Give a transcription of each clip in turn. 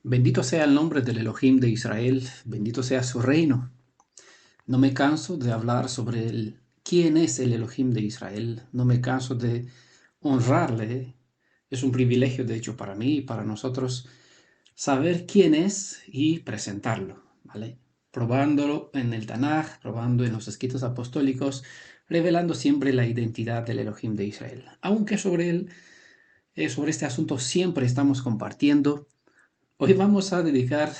Bendito sea el nombre del Elohim de Israel, bendito sea su reino. No me canso de hablar sobre quién es el Elohim de Israel, no me canso de honrarle. Es un privilegio, de hecho, para mí y para nosotros saber quién es y presentarlo, ¿vale? Probándolo en el Tanaj, probando en los escritos apostólicos, revelando siempre la identidad del Elohim de Israel. Aunque sobre este asunto siempre estamos compartiendo. Hoy vamos a dedicar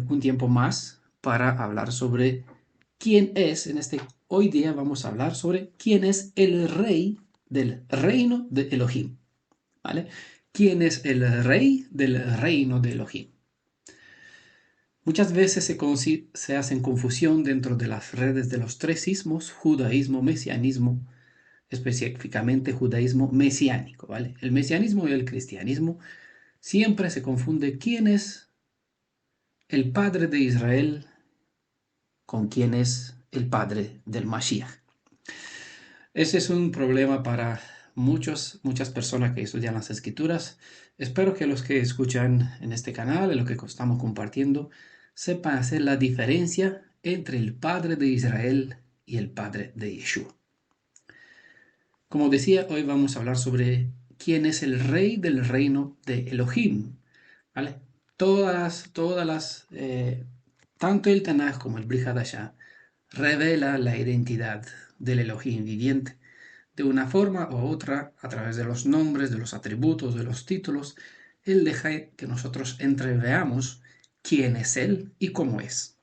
un tiempo más para hablar sobre quién es, hoy día vamos a hablar sobre quién es el rey del reino de Elohim, ¿vale? ¿Quién es el rey del reino de Elohim? Muchas veces se hacen confusión dentro de las redes de los tres ismos, judaísmo, mesianismo, específicamente judaísmo mesiánico, ¿vale? El mesianismo y el cristianismo siempre se confunde quién es el padre de Israel con quién es el padre del Mashiach. Ese es un problema para muchas personas que estudian las escrituras. Espero que los que escuchan en este canal, en lo que estamos compartiendo, sepan hacer la diferencia entre el padre de Israel y el padre de Yeshua. Como decía, hoy vamos a hablar sobre quién es el rey del reino de Elohim, ¿vale? Tanto el Tanaj como el Brit Hadashah revela la identidad del Elohim viviente. De una forma u otra, a través de los nombres, de los atributos, de los títulos, Él deja que nosotros entreveamos quién es Él y cómo es.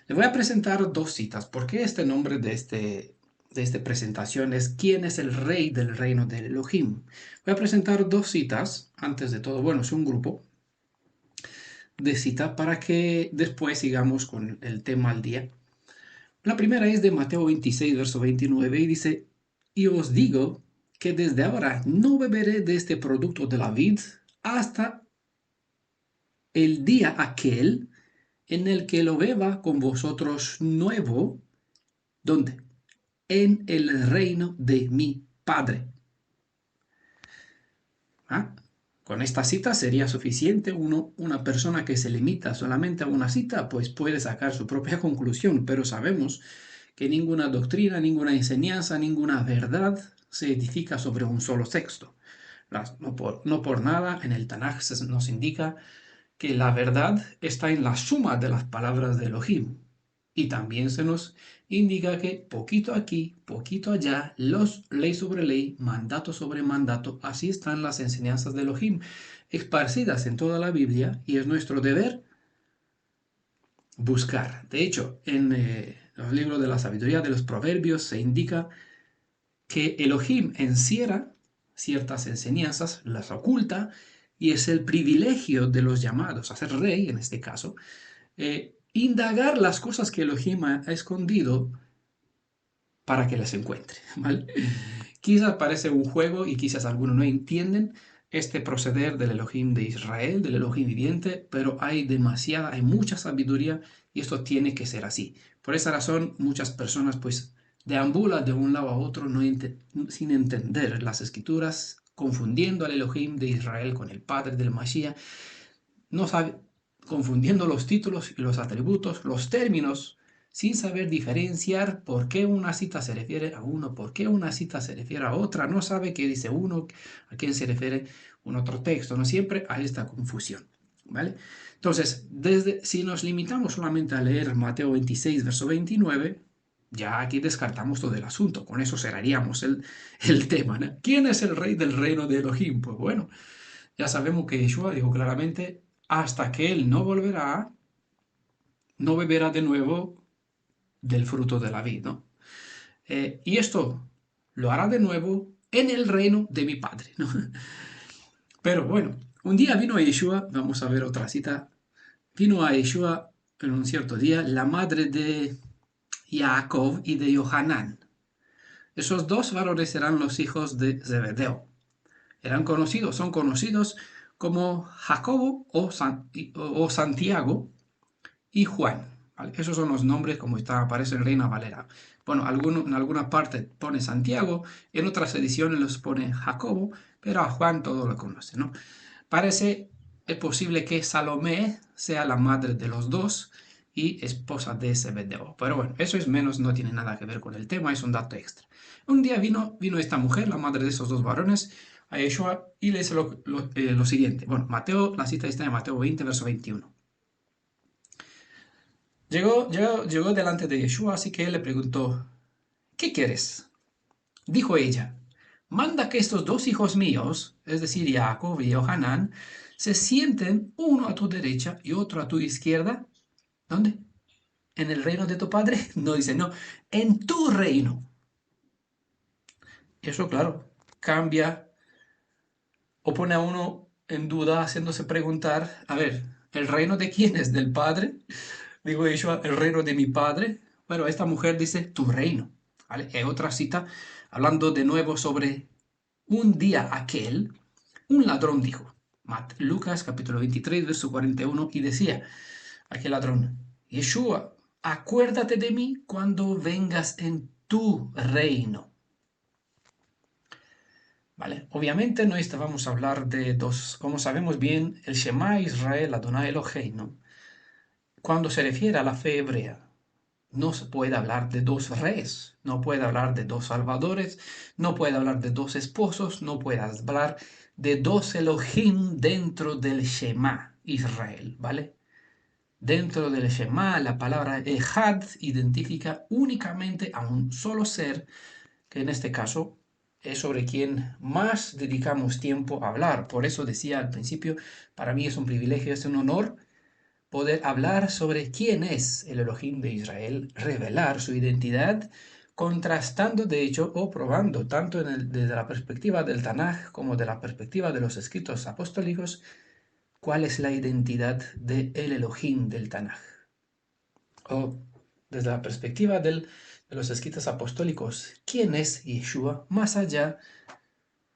Le voy a presentar dos citas. ¿Por qué este nombre de esta presentación es quién es el rey del reino del Elohim? Voy a presentar dos citas, antes de todo, bueno, es un grupo de citas para que después sigamos con el tema al día. La primera es de Mateo 26, verso 29, y dice, y os digo que desde ahora no beberé de este producto de la vid hasta el día aquel en el que lo beba con vosotros nuevo. ¿Dónde? En el reino de mi Padre. ¿Ah? Con esta cita sería suficiente. Una persona que se limita solamente a una cita, pues puede sacar su propia conclusión, pero sabemos que ninguna doctrina, ninguna enseñanza, ninguna verdad se edifica sobre un solo texto. No por nada en el Tanaj nos indica que la verdad está en la suma de las palabras de Elohim. Y también se nos indica que poquito aquí, poquito allá, ley sobre ley, mandato sobre mandato, así están las enseñanzas de Elohim, esparcidas en toda la Biblia, y es nuestro deber buscar. De hecho, en los libros de la sabiduría de los proverbios se indica que Elohim encierra ciertas enseñanzas, las oculta, y es el privilegio de los llamados a ser rey, en este caso, indagar las cosas que Elohim ha escondido para que las encuentre, ¿vale? Quizás parece un juego y quizás algunos no entienden este proceder del Elohim de Israel, del Elohim viviente, pero hay mucha sabiduría y esto tiene que ser así. Por esa razón, muchas personas pues deambulan de un lado a otro sin entender las escrituras, confundiendo al Elohim de Israel con el Padre del Mashiach, no sabe, confundiendo los títulos y los atributos, los términos, sin saber diferenciar por qué una cita se refiere a uno, por qué una cita se refiere a otra, no sabe qué dice uno, a quién se refiere un otro texto, no siempre hay esta confusión, ¿vale? Entonces, si nos limitamos solamente a leer Mateo 26, verso 29, ya aquí descartamos todo el asunto, con eso cerraríamos el tema, ¿no? ¿Quién es el rey del reino de Elohim? Pues bueno, ya sabemos que Yeshua dijo claramente, hasta que él no volverá, no beberá de nuevo del fruto de la vid, ¿no? Y esto lo hará de nuevo en el reino de mi Padre, ¿no? Pero bueno, un día vino a Yeshua, vamos a ver otra cita, vino a Yeshua en un cierto día la madre de Jacob y de Johanán. Esos dos varones eran los hijos de Zebedeo. Son conocidos como Jacobo o Santiago y Juan. ¿Vale? Esos son los nombres como aparece en Reina Valera. Bueno, en alguna parte pone Santiago, en otras ediciones los pone Jacobo, pero a Juan todo lo conoce, ¿no? es posible que Salomé sea la madre de los dos y esposa de Zebedeo. Pero bueno, eso es menos, no tiene nada que ver con el tema, es un dato extra. Un día vino esta mujer, la madre de esos dos varones, a Yeshua y le dice lo siguiente. Bueno, Mateo, la cita está en Mateo 20, verso 21. Llegó delante de Yeshua, así que él le preguntó, ¿qué quieres? Dijo ella, manda que estos dos hijos míos, es decir, Jacob y Johanán, se sienten uno a tu derecha y otro a tu izquierda. ¿Dónde? ¿En el reino de tu padre? No dice, no, en tu reino. Eso, claro, cambia o pone a uno en duda haciéndose preguntar, a ver, ¿el reino de quién es? ¿Del padre? Digo yo, el reino de mi padre. Bueno, esta mujer dice, tu reino. ¿Vale? Hay otra cita hablando de nuevo sobre un día aquel, un ladrón dijo, Lucas capítulo 23, verso 41, y decía, aquel ladrón, Yeshua, acuérdate de mí cuando vengas en tu reino. ¿Vale? Obviamente no vamos a hablar de dos, como sabemos bien, el Shema Israel Adonai Eloheinu, cuando se refiere a la fe hebrea, no se puede hablar de dos reyes, no puede hablar de dos salvadores, no puede hablar de dos esposos, no puede hablar de dos Elohim dentro del Shema Israel, ¿vale? Dentro del Shema, la palabra Ejad identifica únicamente a un solo ser, que en este caso es sobre quien más dedicamos tiempo a hablar. Por eso decía al principio, para mí es un privilegio, es un honor poder hablar sobre quién es el Elohim de Israel, revelar su identidad, contrastando de hecho o probando tanto desde la perspectiva del Tanaj como de la perspectiva de los escritos apostólicos, cuál es la identidad del Elohim del Tanaj. O desde la perspectiva de los escritos apostólicos, quién es Yeshua más allá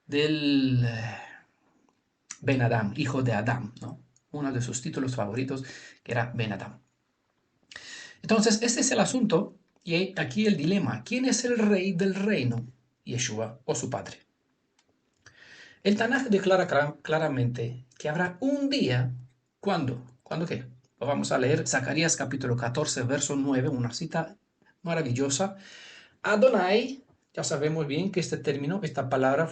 del Ben Adam, hijo de Adán, ¿no? Uno de sus títulos favoritos, que era Ben Adam. Entonces, este es el asunto y aquí el dilema. ¿Quién es el rey del reino? Yeshua o su padre. El Tanaj declara claramente que habrá un día, ¿cuándo? ¿Cuándo qué? Lo vamos a leer, Zacarías capítulo 14, verso 9, una cita maravillosa. Adonai, ya sabemos bien que este término, esta palabra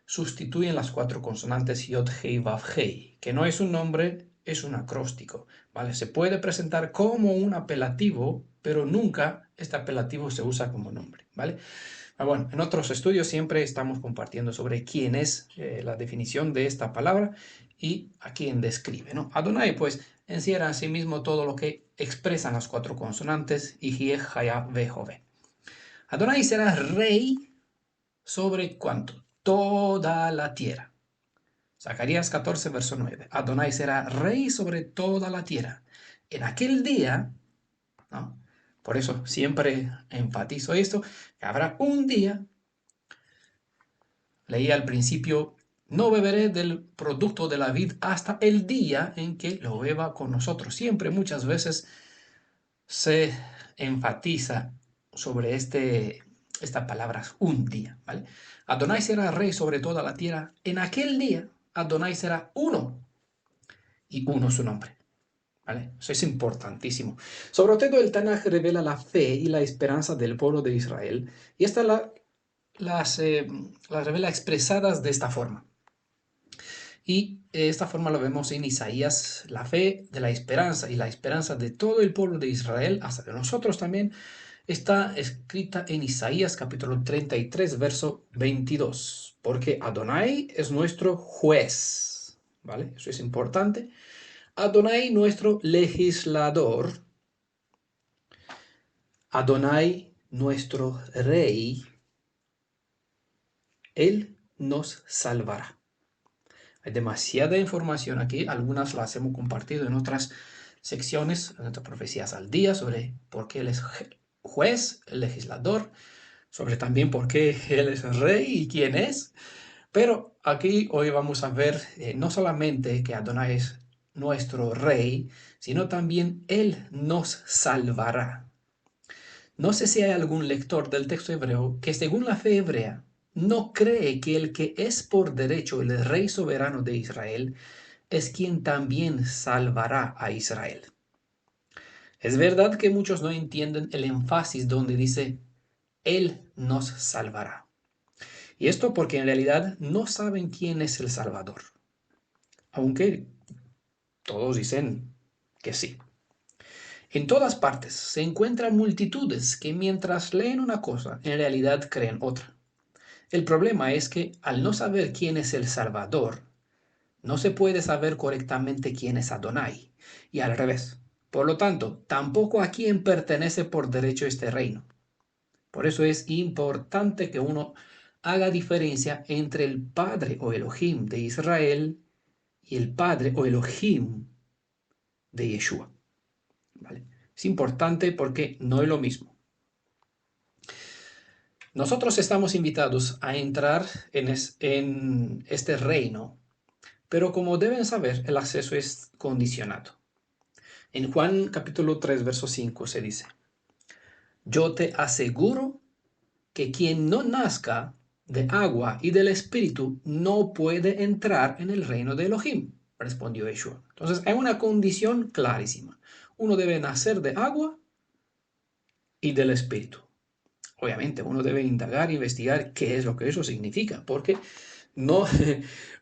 sustituyen las cuatro consonantes Yod, Hei, Vav, Hei, que no es un nombre, es un acróstico, ¿vale? Se puede presentar como un apelativo, pero nunca este apelativo se usa como nombre, ¿vale? Bueno, en otros estudios siempre estamos compartiendo sobre quién es la definición de esta palabra y a quién describe, ¿no? Adonai, pues, encierra en sí mismo todo lo que expresan las cuatro consonantes, Yihye, Haya, Ve, Jove. Adonai será rey sobre ¿cuánto? Toda la tierra. Zacarías 14, verso 9. Adonai será rey sobre toda la tierra. En aquel día, ¿no? Por eso siempre enfatizo esto, que habrá un día, leí al principio, no beberé del producto de la vid hasta el día en que lo beba con nosotros. Siempre, muchas veces, se enfatiza sobre esta palabra, un día, ¿vale? Adonai será rey sobre toda la tierra. En aquel día, Adonai será uno y uno su nombre, ¿vale? Eso es importantísimo. Sobre todo el Tanaj revela la fe y la esperanza del pueblo de Israel y esta las revela expresadas de esta forma. Y de esta forma lo vemos en Isaías, la fe de la esperanza y la esperanza de todo el pueblo de Israel, hasta de nosotros también, está escrita en Isaías capítulo 33, verso 22, porque Adonai es nuestro juez, ¿vale? Eso es importante. Adonai nuestro legislador, Adonai nuestro rey, Él nos salvará. Hay demasiada información aquí, algunas las hemos compartido en otras secciones, en otras profecías al día, sobre por qué Él es juez, el legislador, sobre también por qué Él es rey y quién es. Pero aquí hoy vamos a ver no solamente que Adonai es nuestro rey, sino también Él nos salvará. No sé si hay algún lector del texto hebreo que según la fe hebrea no cree que el que es por derecho el rey soberano de Israel es quien también salvará a Israel. Es verdad que muchos no entienden el énfasis donde dice, Él nos salvará. Y esto porque en realidad no saben quién es el Salvador, aunque todos dicen que sí. En todas partes se encuentran multitudes que mientras leen una cosa, en realidad creen otra. El problema es que al no saber quién es el Salvador, no se puede saber correctamente quién es Adonai, y al revés. Por lo tanto, tampoco a quién pertenece por derecho este reino. Por eso es importante que uno haga diferencia entre el Padre o Elohim de Israel y el Padre o Elohim de Yeshua. ¿Vale? Es importante porque no es lo mismo. Nosotros estamos invitados a entrar en este reino, pero como deben saber, el acceso es condicionado. En Juan capítulo 3, verso 5 se dice, yo te aseguro que quien no nazca de agua y del Espíritu no puede entrar en el reino de Elohim, respondió Yeshua. Entonces hay una condición clarísima. Uno debe nacer de agua y del Espíritu. Obviamente uno debe indagar, investigar qué es lo que eso significa, porque no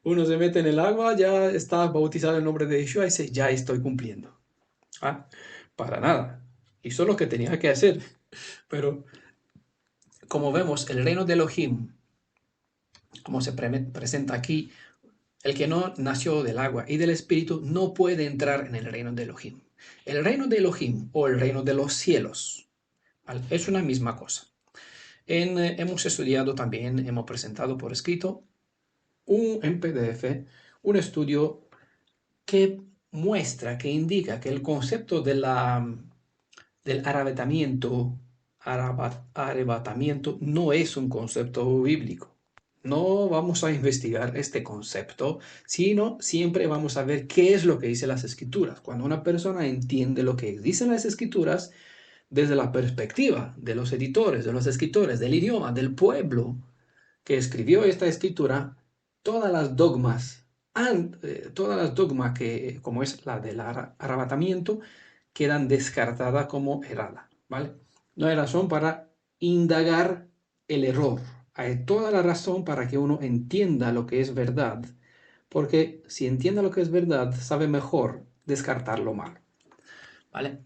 uno se mete en el agua, ya está bautizado en el nombre de Yeshua y dice, ya estoy cumpliendo. Ah, para nada. Hizo lo que tenía que hacer. Pero como vemos, el reino de Elohim, como se presenta aquí, el que no nació del agua y del espíritu no puede entrar en el reino de Elohim. El reino de Elohim o el reino de los cielos, ¿vale? Es una misma cosa. Hemos estudiado también, hemos presentado por escrito en PDF un estudio que muestra, que indica que el concepto del arrebatamiento no es un concepto bíblico. No vamos a investigar este concepto, sino siempre vamos a ver qué es lo que dicen las escrituras. Cuando una persona entiende lo que dicen las escrituras desde la perspectiva de los editores, de los escritores, del idioma, del pueblo que escribió esta escritura, todas las dogmas, que, como es la del arrebatamiento, quedan descartadas como errada, ¿vale? No hay razón para indagar el error. Hay toda la razón para que uno entienda lo que es verdad, porque si entiende lo que es verdad, sabe mejor descartar lo malo, ¿vale?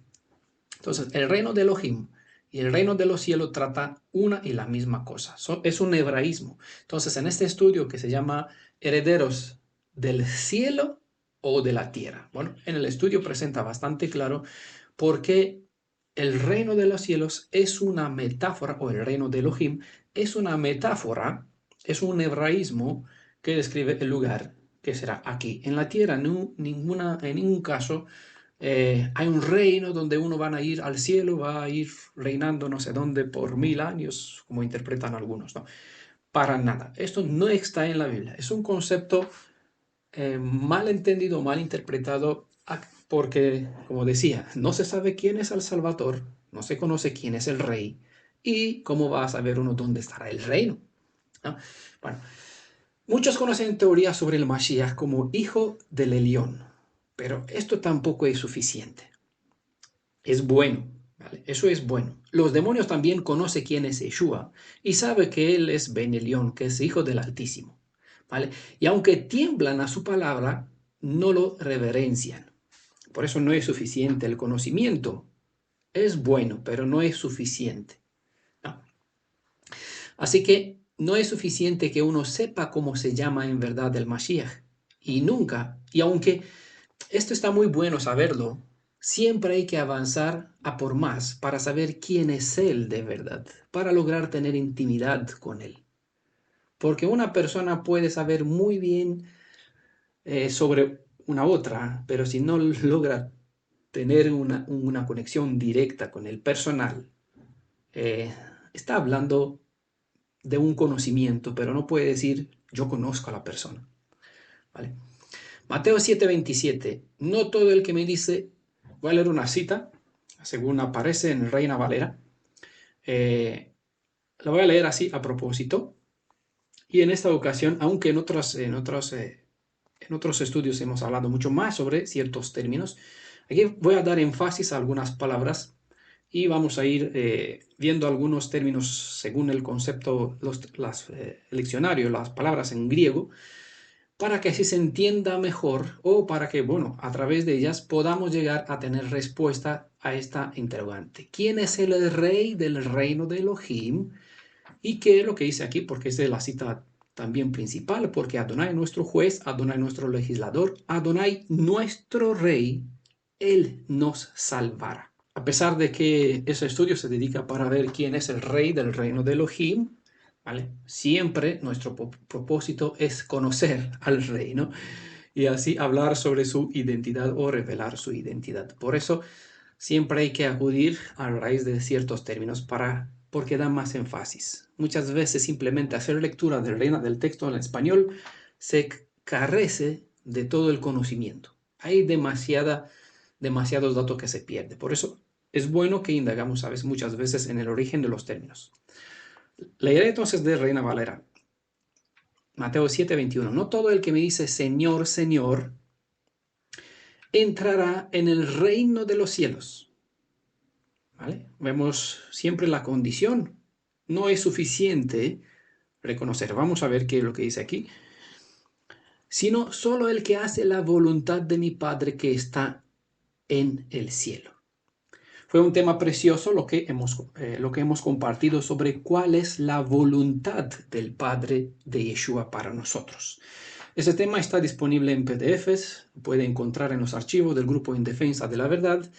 Entonces, el reino de Elohim y el reino de los cielos trata una y la misma cosa. Es un hebraísmo. Entonces, en este estudio que se llama Herederos del cielo o de la tierra. Bueno, en el estudio presenta bastante claro por qué el reino de los cielos es una metáfora, o el reino de Elohim es una metáfora, es un hebraísmo que describe el lugar que será aquí. En la tierra, en ningún caso hay un reino donde uno va a ir al cielo, va a ir reinando no sé dónde por 1000 años, como interpretan algunos, ¿no? Para nada. Esto no está en la Biblia. Es un concepto mal entendido, mal interpretado, porque, como decía, no se sabe quién es el Salvador, no se conoce quién es el rey, y cómo va a saber uno dónde estará el reino, ¿no? Bueno, muchos conocen teorías sobre el Mashiach como hijo del Elión, pero esto tampoco es suficiente. Es bueno, ¿vale? Eso es bueno. Los demonios también conocen quién es Yeshua y sabe que él es Ben Elión, que es hijo del Altísimo, ¿vale? Y aunque tiemblan a su palabra, no lo reverencian. Por eso no es suficiente el conocimiento. Es bueno, pero no es suficiente, ¿no? Así que no es suficiente que uno sepa cómo se llama en verdad el Mashiach. Y nunca, y aunque esto está muy bueno saberlo, siempre hay que avanzar a por más para saber quién es Él de verdad, para lograr tener intimidad con Él. Porque una persona puede saber muy bien sobre una otra, pero si no logra tener una conexión directa con el personal, eh, está hablando de un conocimiento, pero no puede decir yo conozco a la persona, ¿vale? Mateo 7:27. No todo el que me dice, voy a leer una cita, según aparece en Reina Valera. La voy a leer así a propósito. Y en esta ocasión, aunque en otros En otros estudios hemos hablado mucho más sobre ciertos términos. Aquí voy a dar énfasis a algunas palabras y vamos a ir viendo algunos términos según el concepto, el diccionario, las palabras en griego, para que así se entienda mejor o para que, bueno, a través de ellas podamos llegar a tener respuesta a esta interrogante. ¿Quién es el rey del reino de Elohim? ¿Y qué es lo que dice aquí? Porque es de la cita también principal, porque Adonai nuestro juez, Adonai nuestro legislador, Adonai nuestro rey, Él nos salvará. A pesar de que ese estudio se dedica para ver quién es el rey del reino de Elohim, ¿vale? Siempre nuestro propósito es conocer al rey, ¿no? Y así hablar sobre su identidad o revelar su identidad. Por eso siempre hay que acudir a la raíz de ciertos términos porque dan más énfasis. Muchas veces simplemente hacer lectura del texto en español se carece de todo el conocimiento. Hay demasiados datos que se pierden. Por eso es bueno que indagamos, ¿sabes? Muchas veces en el origen de los términos. Leeré entonces de Reina Valera. Mateo 7:21. No todo el que me dice Señor, Señor, entrará en el reino de los cielos. ¿Vale? Vemos siempre la condición. No es suficiente reconocer. Vamos a ver qué es lo que dice aquí. Sino solo el que hace la voluntad de mi Padre que está en el cielo. Fue un tema precioso lo que hemos compartido sobre cuál es la voluntad del Padre de Yeshua para nosotros. Ese tema está disponible en PDFs, lo puede encontrar en los archivos del grupo En Defensa de la Verdad,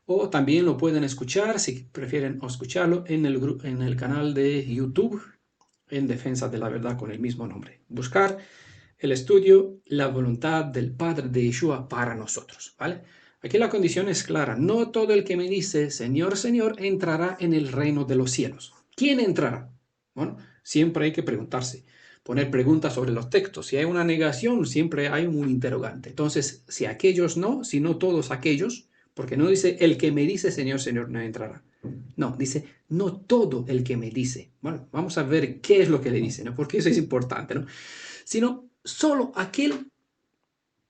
o también lo pueden escuchar, si prefieren escucharlo, en el canal de YouTube En Defensa de la Verdad con el mismo nombre. Buscar el estudio La voluntad del Padre de Yeshua para nosotros, ¿vale? Aquí la condición es clara. No todo el que me dice Señor, Señor entrará en el reino de los cielos. ¿Quién entrará? Bueno, siempre hay que preguntarse, poner preguntas sobre los textos. Si hay una negación, siempre hay un interrogante. Entonces, si aquellos no, si no todos aquellos, porque no dice el que me dice Señor, Señor no entrará. No, dice no todo el que me dice. Bueno, vamos a ver qué es lo que le dice, ¿no? Porque eso es importante, ¿no? Sino solo aquel,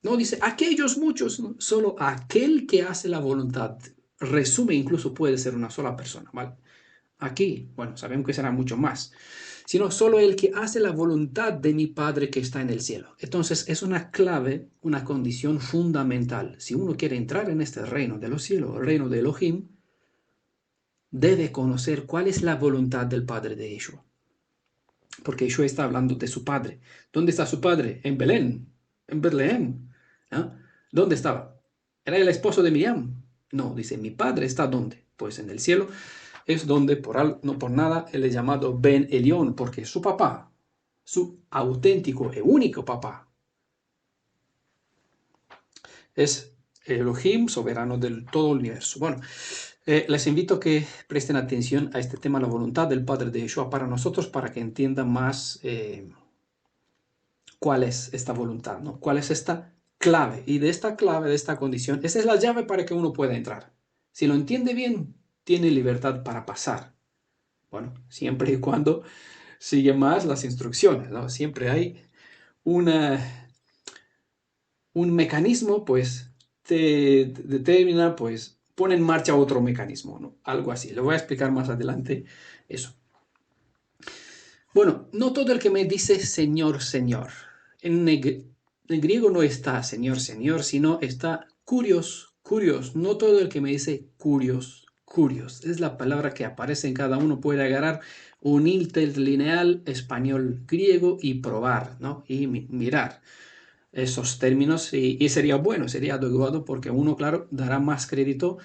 no dice aquellos muchos, ¿no? Solo aquel que hace la voluntad. Resume, incluso puede ser una sola persona, ¿vale? Aquí, bueno, sabemos que será mucho más, sino solo el que hace la voluntad de mi Padre que está en el cielo. Entonces es una clave, una condición fundamental. Si uno quiere entrar en este reino de los cielos, el reino de Elohim, debe conocer cuál es la voluntad del Padre de Yeshua. Porque Yeshua está hablando de su Padre. ¿Dónde está su Padre? En Belén, en Betlehem. ¿Ah? ¿Dónde estaba? ¿Era el esposo de Miriam? No, dice, mi Padre está ¿dónde? Pues en el cielo. Es donde no por nada él es llamado Ben Elión, porque su papá, su auténtico y único papá, es Elohim, soberano del todo el universo. Bueno, les invito a que presten atención a este tema, la voluntad del Padre de Yeshua para nosotros, para que entiendan más cuál es esta voluntad, ¿no? ¿Cuál es esta clave? Y de esta clave, de esta condición, esa es la llave para que uno pueda entrar. Si lo entiende bien, tiene libertad para pasar. Bueno, siempre y cuando sigue más las instrucciones, ¿no? Siempre hay un mecanismo, pues, te determina, pues, pone en marcha otro mecanismo, ¿no? Algo así. Le voy a explicar más adelante eso. Bueno, no todo el que me dice Señor, Señor. En griego no está Señor, Señor, sino está curios, curios. No todo el que me dice curios, curios. Es la palabra que aparece en cada uno. Puede agarrar un interlineal español griego y probar, ¿no? Y mirar esos términos y sería bueno, sería adecuado porque uno, claro, dará más crédito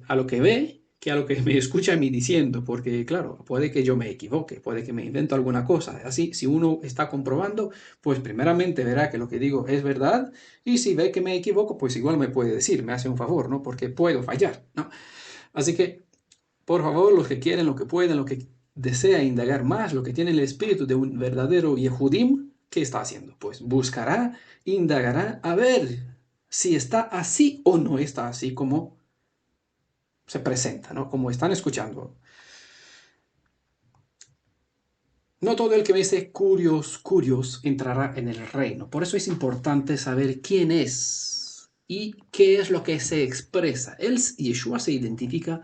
a lo que ve que a lo que me escucha a mí diciendo, porque claro, puede que yo me equivoque, puede que me invento alguna cosa. Así, si uno está comprobando, pues primeramente verá que lo que digo es verdad y si ve que me equivoco, pues igual me puede decir, me hace un favor, ¿no? Porque puedo fallar, ¿no? Así que, por favor, los que quieren, los que pueden, los que desea indagar más, lo que tiene el espíritu de un verdadero Yehudim, ¿qué está haciendo? Pues buscará, indagará a ver si está así o no está así como se presenta, ¿no? Como están escuchando. No todo el que me dice curios, curios, entrará en el reino. Por eso es importante saber quién es y qué es lo que se expresa. Yeshua se identifica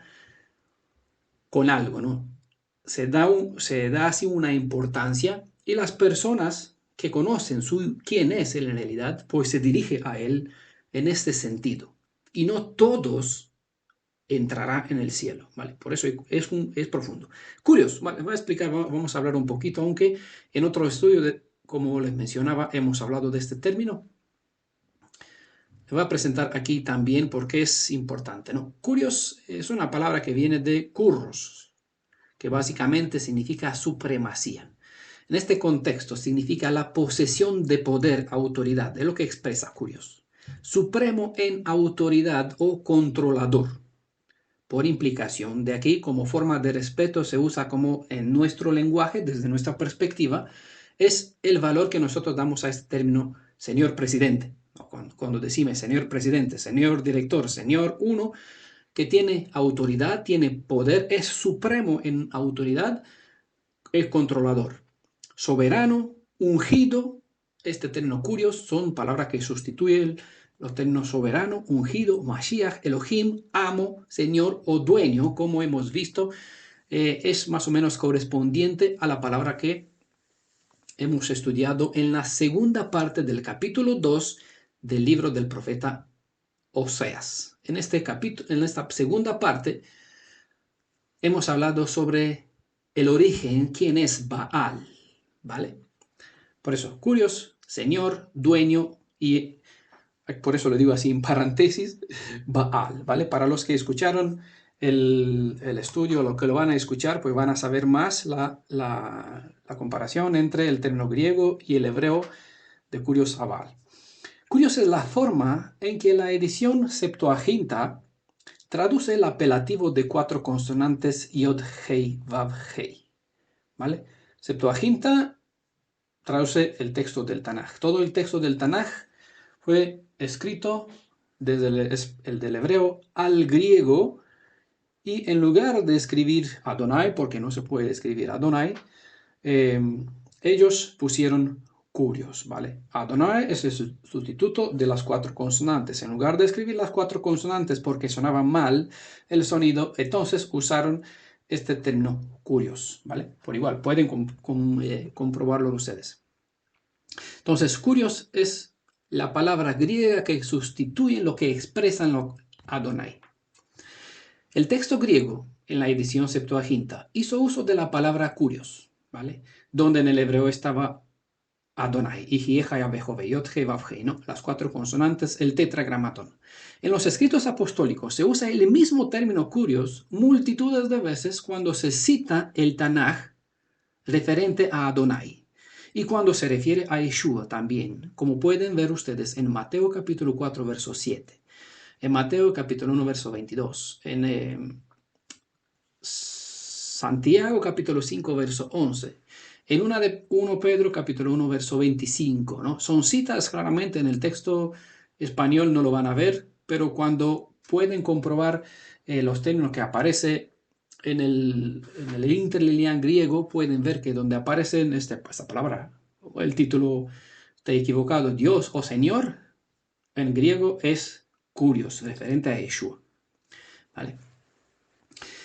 con algo, ¿no? Se da así una importancia y las personas que conocen quién es él en realidad, pues se dirige a él en este sentido. Y no todos entrará en el cielo, ¿vale? Por eso es profundo. Curioso, vale, voy a explicar, vamos a hablar un poquito, aunque en otro estudio, como les mencionaba, hemos hablado de este término. Le voy a presentar aquí también porque es importante, ¿no? Curios es una palabra que viene de curros, que básicamente significa supremacía. En este contexto significa la posesión de poder, autoridad, es lo que expresa curios. Supremo en autoridad o controlador. Por implicación, de aquí como forma de respeto se usa como en nuestro lenguaje, desde nuestra perspectiva, es el valor que nosotros damos a este término señor presidente. Cuando decimos señor presidente, señor director, señor uno, que tiene autoridad, tiene poder, es supremo en autoridad, es controlador, soberano, ungido. Este término curios son palabras que sustituyen los términos soberano, ungido, Mashiach, Elohim, amo, señor o dueño, como hemos visto, es más o menos correspondiente a la palabra que hemos estudiado en la segunda parte del capítulo 2 del libro del profeta Oseas. En este capítulo, en esta segunda parte, hemos hablado sobre el origen, quién es Baal, ¿vale? Por eso, curios, señor, dueño y por eso lo digo así en paréntesis, Baal, ¿vale? Para los que escucharon el estudio, lo que lo van a escuchar, pues van a saber más la comparación entre el término griego y el hebreo de curios a Baal. Curios es la forma en que la edición Septuaginta traduce el apelativo de 4 consonantes Yod, Hei, Vav, Hei, ¿vale? Septuaginta traduce el texto del Tanaj. Todo el texto del Tanaj fue escrito desde el del hebreo al griego y en lugar de escribir Adonai, porque no se puede escribir Adonai, ellos pusieron curios, ¿vale? Adonai es el sustituto de las 4 consonantes. En lugar de escribir las 4 consonantes porque sonaba mal el sonido, entonces usaron este término curios, ¿vale? Por igual, pueden comprobarlo ustedes. Entonces, curios es la palabra griega que sustituye lo que expresan los Adonai. El texto griego, en la edición Septuaginta, hizo uso de la palabra curios, ¿vale? Donde en el hebreo estaba Adonai, ¿no? Las 4 consonantes, el tetragramatón. En los escritos apostólicos se usa el mismo término curios multitudes de veces cuando se cita el Tanaj referente a Adonai. Y cuando se refiere a Yeshua también, como pueden ver ustedes en Mateo capítulo 4, verso 7, en Mateo capítulo 1, verso 22, en Santiago capítulo 5, verso 11, en 1 Pedro capítulo 1, verso 25, ¿no? Son citas claramente en el texto español, no lo van a ver, pero cuando pueden comprobar los términos que aparece en el interlineal griego, pueden ver que donde aparece esta palabra, el título está equivocado, Dios o Señor, en griego es kurios, referente a Yeshua. ¿Vale?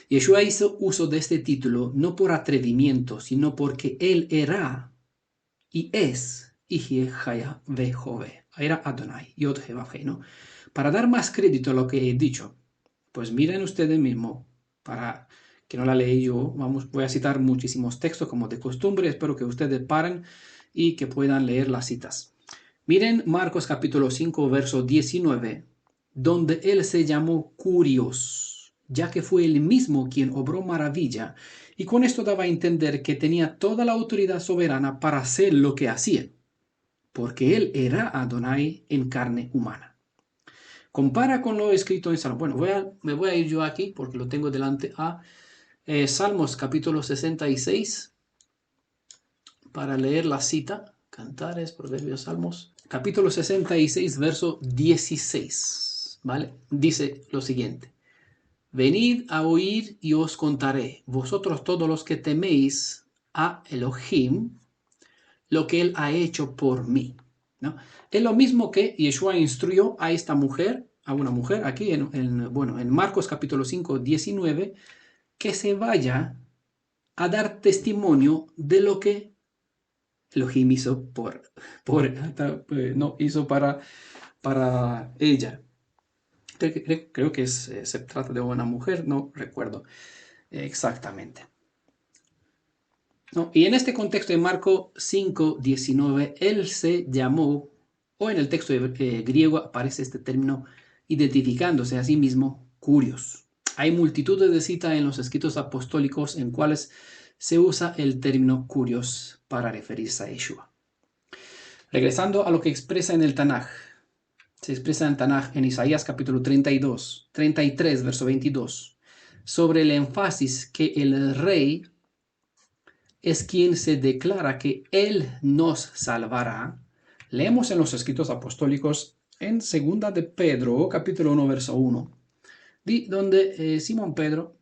Yeshua hizo uso de este título no por atrevimiento, sino porque él era y es Ihye Vehove. Era Adonai, Yod He, ¿no? Para dar más crédito a lo que he dicho, pues miren ustedes mismos, para que no la leí yo, voy a citar muchísimos textos como de costumbre, espero que ustedes paren y que puedan leer las citas. Miren Marcos capítulo 5, verso 19, donde él se llamó Curios, ya que fue él mismo quien obró maravilla, y con esto daba a entender que tenía toda la autoridad soberana para hacer lo que hacía, porque él era Adonai en carne humana. Compara con lo escrito en Salmos. Bueno, me voy a ir yo aquí porque lo tengo delante a Salmos capítulo 66 para leer la cita. Cantares, Proverbios, Salmos. Capítulo 66, verso 16. ¿Vale? Dice lo siguiente. Venid a oír y os contaré, vosotros todos los que teméis a Elohim lo que Él ha hecho por mí, ¿no? Es lo mismo que Yeshua instruyó a esta mujer, a una mujer, aquí en Marcos capítulo 5, 19, que se vaya a dar testimonio de lo que Elohim hizo no, hizo para ella. Creo que se trata de una mujer, no recuerdo exactamente. ¿No? Y en este contexto de Marco 5, 19, él se llamó, o en el texto griego aparece este término identificándose a sí mismo, curios. Hay multitudes de citas en los escritos apostólicos en cuales se usa el término curios para referirse a Yeshua. Regresando a lo que expresa en el Tanaj, se expresa en Tanaj en Isaías capítulo 33, verso 22, sobre el énfasis que el rey es quien se declara que Él nos salvará. Leemos en los escritos apostólicos en 2 de Pedro, capítulo 1, verso 1, donde Simón Pedro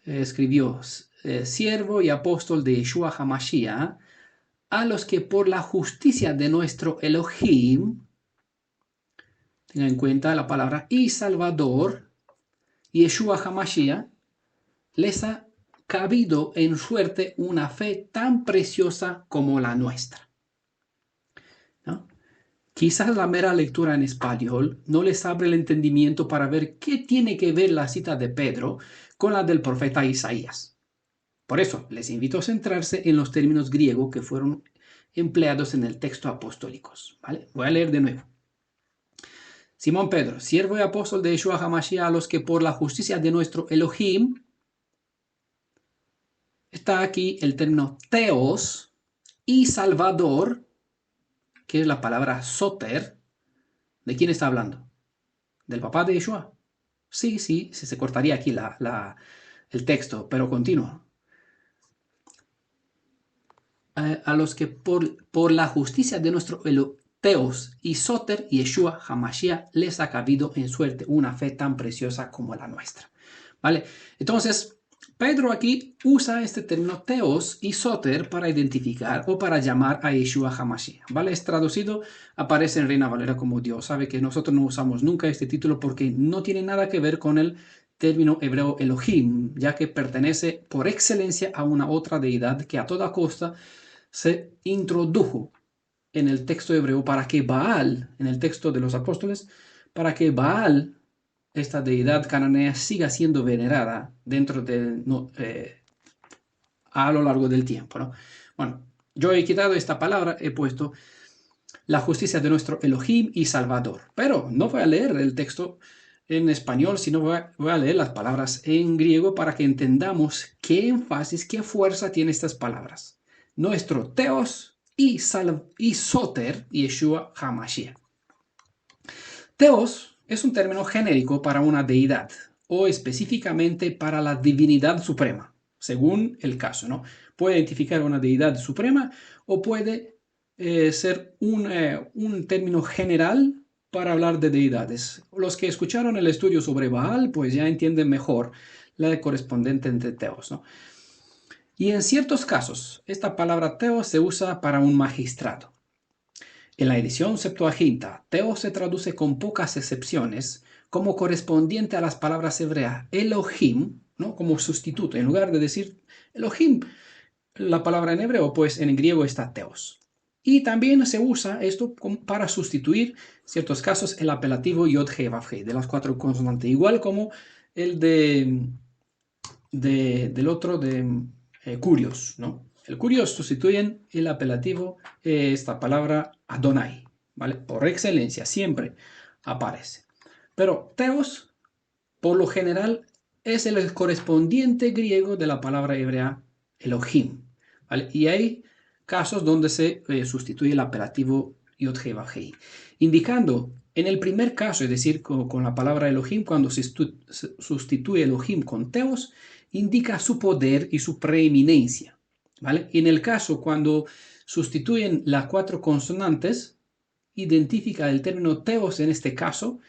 escribió, siervo y apóstol de Yeshua HaMashiach, a los que por la justicia de nuestro Elohim, tenga en cuenta la palabra y Salvador, Yeshua HaMashiach, les ha cabido en suerte una fe tan preciosa como la nuestra. ¿No? Quizás la mera lectura en español no les abre el entendimiento para ver qué tiene que ver la cita de Pedro con la del profeta Isaías. Por eso, les invito a centrarse en los términos griegos que fueron empleados en el texto apostólico. ¿Vale? Voy a leer de nuevo. Simón Pedro, siervo y apóstol de Yeshua HaMashiach, a los que por la justicia de nuestro Elohim, está aquí el término Theos y Salvador, que es la palabra Soter. ¿De quién está hablando? ¿Del papá de Yeshua? Sí, se cortaría aquí el texto, pero continúa. A los que por la justicia de nuestro Theos y Soter, Yeshua HaMashiach, les ha cabido en suerte una fe tan preciosa como la nuestra. ¿Vale? Entonces, Pedro aquí usa este término Theos y Soter para identificar o para llamar a Yeshua HaMashiach. ¿Vale? Es traducido, aparece en Reina Valera como Dios. Sabe que nosotros no usamos nunca este título porque no tiene nada que ver con el término hebreo Elohim, ya que pertenece por excelencia a una otra deidad que a toda costa se introdujo en el texto hebreo para que Baal, en el texto de los apóstoles, para que Baal, esta deidad cananea, siga siendo venerada a lo largo del tiempo, ¿no? Bueno, yo he quitado esta palabra, he puesto la justicia de nuestro Elohim y Salvador, pero no voy a leer el texto en español, sino voy a leer las palabras en griego para que entendamos qué énfasis, qué fuerza tienen estas palabras. Nuestro Theos y Soter, Yeshua HaMashiach. Theos es un término genérico para una deidad o específicamente para la divinidad suprema, según el caso, ¿no? Puede identificar una deidad suprema o puede ser un término general para hablar de deidades. Los que escucharon el estudio sobre Baal, pues ya entienden mejor la correspondiente entre Theos, ¿no? Y en ciertos casos, esta palabra Theos se usa para un magistrado. En la edición Septuaginta, Theos se traduce con pocas excepciones como correspondiente a las palabras hebreas Elohim, ¿no? Como sustituto. En lugar de decir Elohim, la palabra en hebreo, pues en griego está Theos. Y también se usa esto para sustituir, en ciertos casos, el apelativo Yod-He-Vav-He, de las 4 consonantes, igual como el del otro de curios, ¿no? El curios sustituyen el apelativo, esta palabra Adonai, ¿vale? Por excelencia, siempre aparece. Pero Theos, por lo general, es el correspondiente griego de la palabra hebrea Elohim, ¿vale? Y hay casos donde se sustituye el apelativo Yod-He-Vav-He, indicando en el primer caso, es decir, con la palabra Elohim, cuando se sustituye Elohim con Theos, indica su poder y su preeminencia, ¿vale? Y en el caso cuando sustituyen las 4 consonantes, identifica el término Theos en este caso,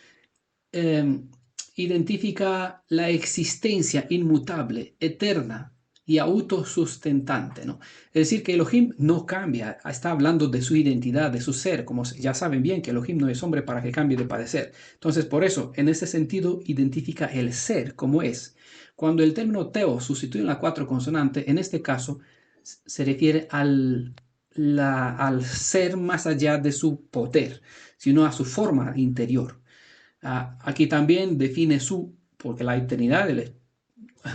identifica la existencia inmutable, eterna y autosustentante, ¿no? Es decir, que Elohim no cambia, está hablando de su identidad, de su ser, como ya saben bien que Elohim no es hombre para que cambie de parecer. Entonces, por eso, en ese sentido, identifica el ser como es. Cuando el término teos sustituye la cuatro consonante, en este caso se refiere al ser más allá de su poder, sino a su forma interior. Aquí también define porque la eternidad,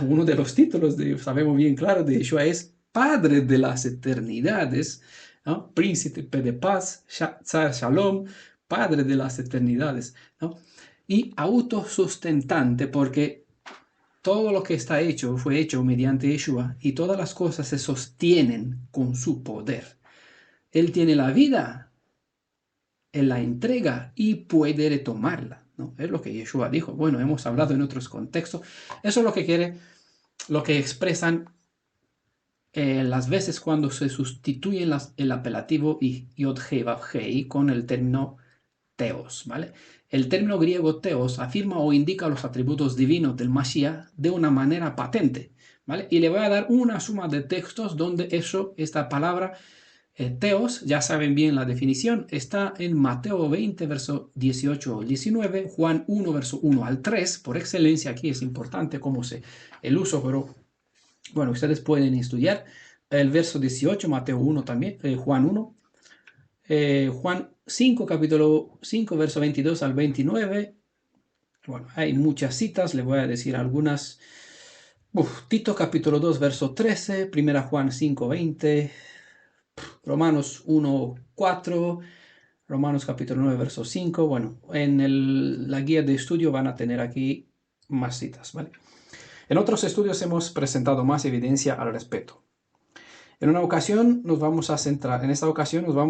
uno de los títulos, sabemos bien claro, de Yeshua es Padre de las eternidades, ¿no? Príncipe de paz, Tzar Shalom, Padre de las eternidades, ¿no? Y autosustentante, porque todo lo que está hecho fue hecho mediante Yeshua y todas las cosas se sostienen con su poder. Él tiene la vida, Él la entrega y puede retomarla, ¿no? Es lo que Yeshua dijo. Bueno, hemos hablado en otros contextos. Eso es lo que quiere, lo que expresan las veces cuando se sustituyen el apelativo Yod-Hei con el término Theos, ¿vale? El término griego Theos afirma o indica los atributos divinos del Mashiach de una manera patente, ¿vale? Y le voy a dar una suma de textos donde esta palabra Theos, ya saben bien la definición, está en Mateo 20, verso 18 al 19, Juan 1, verso 1 al 3, por excelencia aquí es importante el uso, pero bueno, ustedes pueden estudiar el verso 18, Mateo 1 también, Juan 1, Juan 5, capítulo 5, verso 22 al 29. Bueno, hay muchas citas, le voy a decir algunas. Tito capítulo 2, verso 13, Primera Juan 5, 20, Romanos 1, 4, Romanos capítulo 9, verso 5. Bueno, en la guía de estudio van a tener aquí más citas, ¿vale? En otros estudios hemos presentado más evidencia al respecto. En esta ocasión nos vamos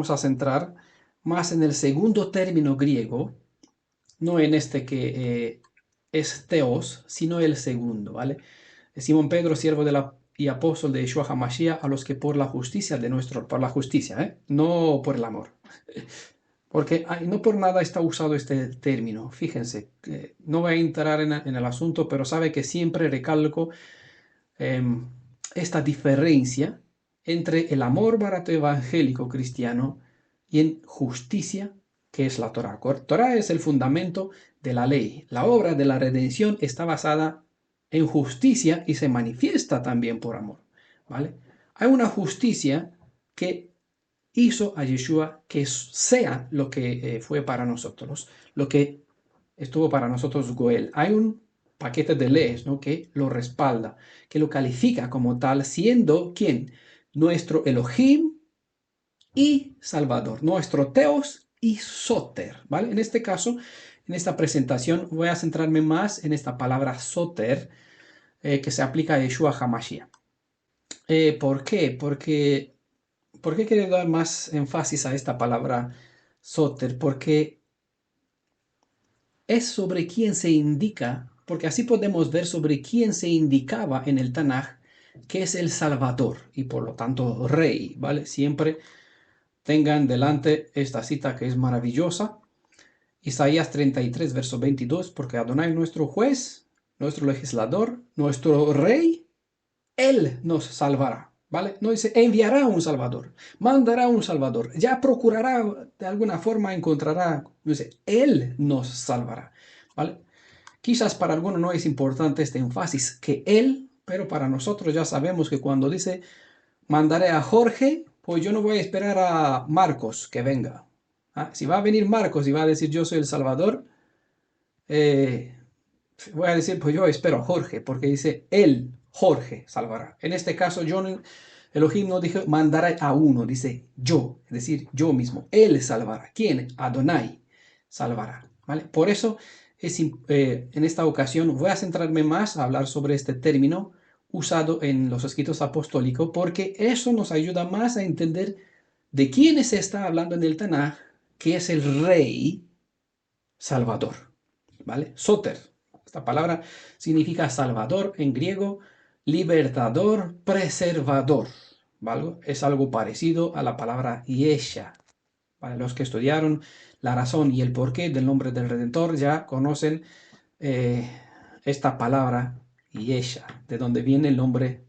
a centrar más en el segundo término griego, no en este que es theos, sino el segundo, ¿vale? Simón Pedro, siervo y apóstol de Yeshua HaMashiach, a los que por la justicia por la justicia, no por el amor. Porque no por nada está usado este término. Fíjense, no voy a entrar en el asunto, pero sabe que siempre recalco esta diferencia entre el amor barato evangélico cristiano y en justicia, que es la Torah. Torah es el fundamento de la ley. La obra de la redención está basada en justicia y se manifiesta también por amor, ¿vale? Hay una justicia que hizo a Yeshua que sea lo que fue para nosotros, lo que estuvo para nosotros Goel. Hay un paquete de leyes, ¿no?, que lo respalda, que lo califica como tal, siendo ¿quién? Nuestro Elohim y Salvador, nuestro Teos y Soter, ¿vale? En este caso, en esta presentación, voy a centrarme más en esta palabra Soter, que se aplica a Yeshua HaMashiach. ¿Por qué? ¿Por qué quiero dar más énfasis a esta palabra Soter? Porque es sobre quién se indica, porque así podemos ver sobre quién se indicaba en el Tanaj que es el Salvador y por lo tanto Rey, ¿vale? Siempre tengan delante esta cita que es maravillosa. Isaías 33, verso 22, porque Adonai nuestro juez, nuestro legislador, nuestro Rey, Él nos salvará, ¿vale? No dice enviará un Salvador, mandará un Salvador, ya procurará, de alguna forma encontrará, no dice, Él nos salvará, ¿vale? Quizás para algunos no es importante este énfasis que Él, pero para nosotros ya sabemos que cuando dice mandaré a Jorge, pues yo no voy a esperar a Marcos que venga. Si va a venir Marcos y va a decir yo soy el Salvador, eh, voy a decir, pues yo espero a Jorge, porque dice, él, Jorge, salvará. En este caso, Elohim no dijo, mandará a uno, dice yo, es decir, yo mismo. Él salvará. ¿Quién? Adonai salvará. ¿Vale? Por eso, en esta ocasión, voy a centrarme más a hablar sobre este término usado en los escritos apostólicos, porque eso nos ayuda más a entender de quién se está hablando en el Tanaj, que es el Rey Salvador. ¿Vale? Soter. Esta palabra significa salvador en griego, libertador, preservador, ¿vale? Es algo parecido a la palabra Yesha. Para los que estudiaron la razón y el porqué del nombre del Redentor ya conocen esta palabra Yesha, de donde viene el nombre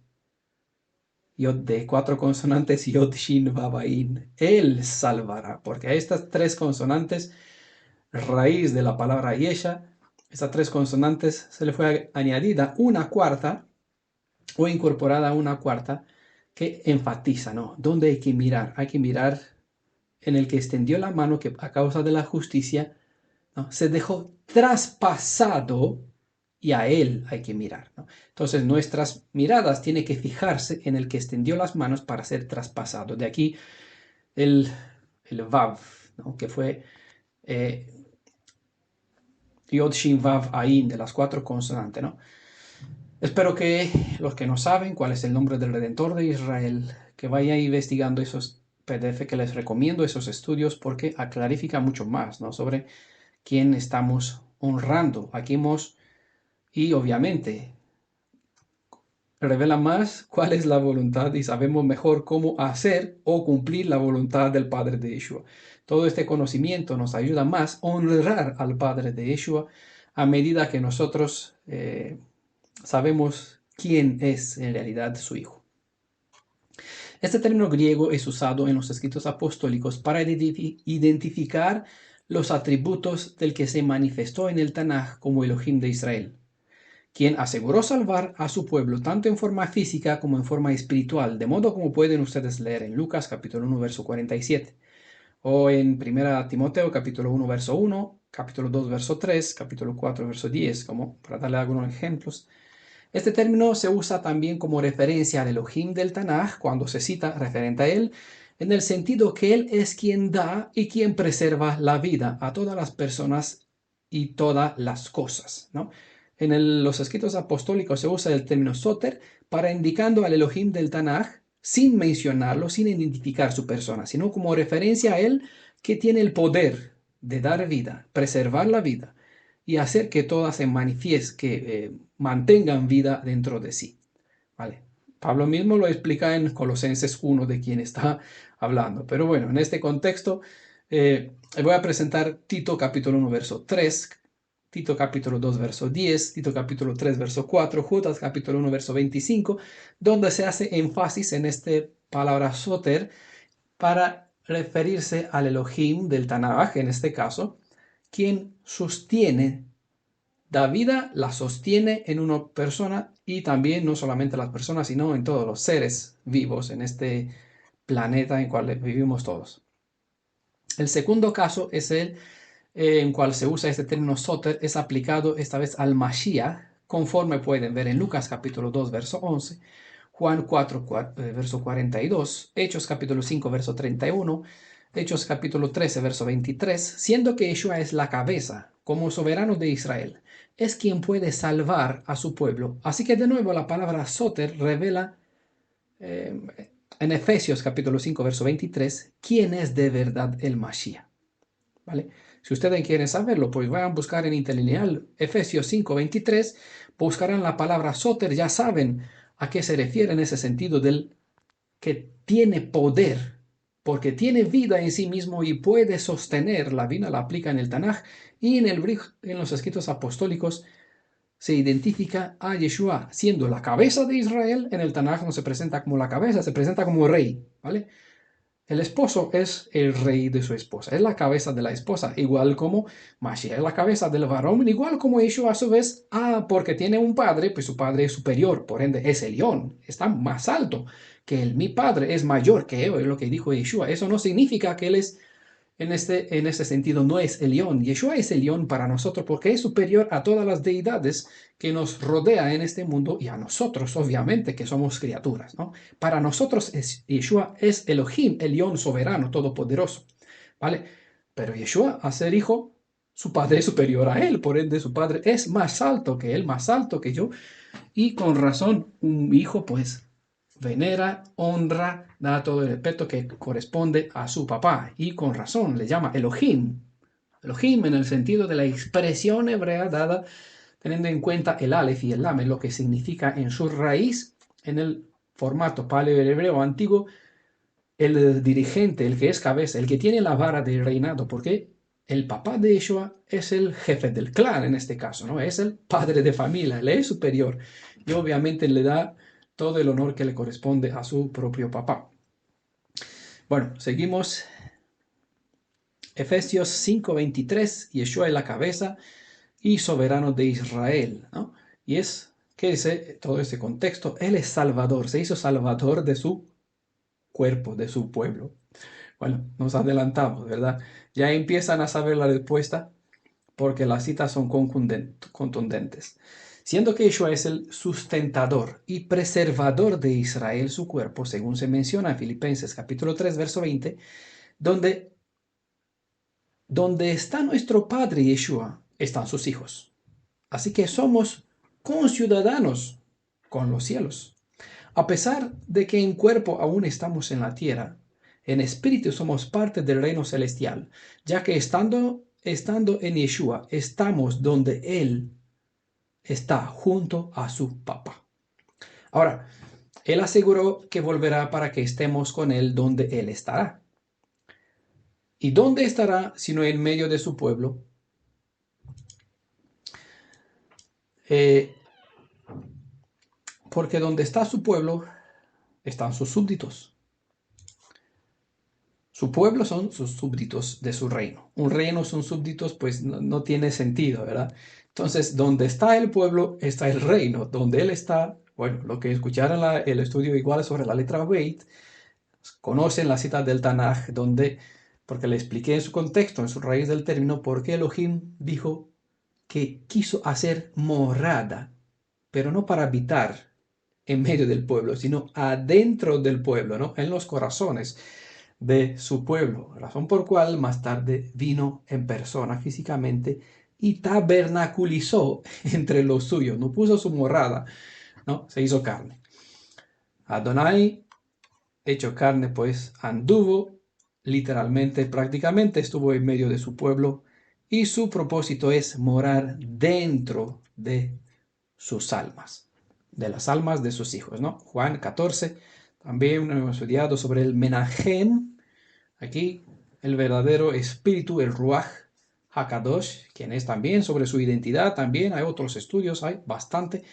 de 4 consonantes, Yod, Shin, Vav, Ain. Él salvará, porque a estas 3 consonantes, raíz de la palabra Yesha, estas 3 consonantes se le fue añadida una cuarta o incorporada una cuarta que enfatiza, ¿no? ¿Dónde hay que mirar? Hay que mirar en el que extendió la mano que a causa de la justicia, ¿no?, se dejó traspasado y a él hay que mirar, ¿no? Entonces nuestras miradas tienen que fijarse en el que extendió las manos para ser traspasado. De aquí el, el Vav, ¿no?, que fue Yod, Shin, Vav, Ain, de las 4 consonantes, ¿no? Espero que los que no saben cuál es el nombre del Redentor de Israel, que vayan investigando esos PDF que les recomiendo, esos estudios, porque clarifica mucho más, ¿no?, sobre quién estamos honrando. Aquí hemos, y obviamente revela más cuál es la voluntad y sabemos mejor cómo hacer o cumplir la voluntad del Padre de Yeshua. Todo este conocimiento nos ayuda más a honrar al Padre de Yeshua a medida que nosotros sabemos quién es en realidad su Hijo. Este término griego es usado en los escritos apostólicos para identificar los atributos del que se manifestó en el Tanaj como Elohim de Israel, quien aseguró salvar a su pueblo tanto en forma física como en forma espiritual, de modo como pueden ustedes leer en Lucas capítulo 1 verso 47, o en 1 Timoteo capítulo 1 verso 1, capítulo 2 verso 3, capítulo 4 verso 10, como para darle algunos ejemplos. Este término se usa también como referencia al Elohim del Tanaj cuando se cita referente a él, en el sentido que él es quien da y quien preserva la vida a todas las personas y todas las cosas, ¿no? En los escritos apostólicos se usa el término Soter para indicando al Elohim del Tanaj sin mencionarlo, sin identificar su persona, sino como referencia a él que tiene el poder de dar vida, preservar la vida y hacer que todas se manifiesten, que mantengan vida dentro de sí. ¿Vale? Pablo mismo lo explica en Colosenses 1 de quien está hablando. Pero bueno, en este contexto voy a presentar Tito capítulo 1 verso 3, Tito capítulo 2 verso 10, Tito capítulo 3 verso 4, Judas capítulo 1 verso 25, donde se hace énfasis en esta palabra soter para referirse al Elohim del Tanaj, en este caso, quien sostiene, da vida, la sostiene en una persona y también no solamente las personas, sino en todos los seres vivos en este planeta en el cual vivimos todos. El segundo caso es el en cual se usa este término soter, es aplicado esta vez al Mashiach, conforme pueden ver en Lucas capítulo 2, verso 11, Juan 4, verso 42, Hechos capítulo 5, verso 31, Hechos capítulo 13, verso 23, siendo que Yeshua es la cabeza, como soberano de Israel, es quien puede salvar a su pueblo. Así que de nuevo la palabra soter revela en Efesios capítulo 5, verso 23, quién es de verdad el Mashiach. ¿Vale? Si ustedes quieren saberlo, pues vayan a buscar en interlineal Efesios 5:23, buscarán la palabra soter, ya saben a qué se refiere en ese sentido del que tiene poder, porque tiene vida en sí mismo y puede sostener. La vida la aplica en el Tanaj y en los escritos apostólicos se identifica a Yeshua siendo la cabeza de Israel. En el Tanaj no se presenta como la cabeza, se presenta como rey, ¿vale? El esposo es el rey de su esposa, es la cabeza de la esposa, igual como Mashiach es la cabeza del varón, igual como Yeshua a su vez, porque tiene un padre, pues su padre es superior, por ende es el león, está más alto que él. Mi padre es mayor que él, es lo que dijo Yeshua. Eso no significa que él es en este sentido no es el león. Yeshua es el león para nosotros porque es superior a todas las deidades que nos rodea en este mundo y a nosotros, obviamente, que somos criaturas, ¿no? Para nosotros Yeshua es Elohim, el león soberano, todopoderoso, ¿vale? Pero Yeshua, a ser hijo, su padre es superior a él, por ende su padre es más alto que él, más alto que yo, y con razón un hijo, pues, venera, honra, da todo el respeto que corresponde a su papá. Y con razón le llama Elohim. Elohim en el sentido de la expresión hebrea dada teniendo en cuenta el Aleph y el Lamed, lo que significa en su raíz, en el formato paleo-hebreo antiguo, el dirigente, el que es cabeza, el que tiene la vara de reinado, porque el papá de Yeshua es el jefe del clan en este caso, ¿no? Es el padre de familia, le es superior y obviamente le da todo el honor que le corresponde a su propio papá. Bueno, seguimos. Efesios 5:23, Yeshua es la cabeza y soberano de Israel, ¿no? Y es, ¿qué dice todo este contexto? Él es Salvador, se hizo Salvador de su cuerpo, de su pueblo. Bueno, nos adelantamos, ¿verdad? Ya empiezan a saber la respuesta porque las citas son contundentes. Siendo que Yeshua es el sustentador y preservador de Israel, su cuerpo, según se menciona en Filipenses capítulo 3, verso 20, donde está nuestro Padre Yeshua, están sus hijos. Así que somos conciudadanos con los cielos. A pesar de que en cuerpo aún estamos en la tierra, en espíritu somos parte del reino celestial, ya que estando en Yeshua, estamos donde Él está junto a su Papá. Ahora, Él aseguró que volverá para que estemos con Él donde Él estará. ¿Y dónde estará sino en medio de su pueblo? Eh, porque donde está su pueblo están sus súbditos. Su pueblo son sus súbditos de su reino. Un reino son súbditos, pues no tiene sentido, ¿verdad? Entonces, donde está el pueblo, está el reino. Donde él está, bueno, lo que escucharon el estudio igual sobre la letra Beit, conocen la cita del Tanaj, donde, porque le expliqué en su contexto, en su raíz del término, por qué Elohim dijo que quiso hacer morada, pero no para habitar en medio del pueblo, sino adentro del pueblo, ¿no? En los corazones de su pueblo, razón por cual más tarde vino en persona físicamente y tabernaculizó entre los suyos, no puso su morada, ¿no? Se hizo carne. Adonai, hecho carne, pues anduvo, literalmente, prácticamente estuvo en medio de su pueblo y su propósito es morar dentro de sus almas, de las almas de sus hijos, ¿no? Juan 14, también hemos estudiado sobre el Menahem, aquí el verdadero espíritu, el Ruach HaKadosh, quien es también sobre su identidad, también hay otros estudios, hay bastante.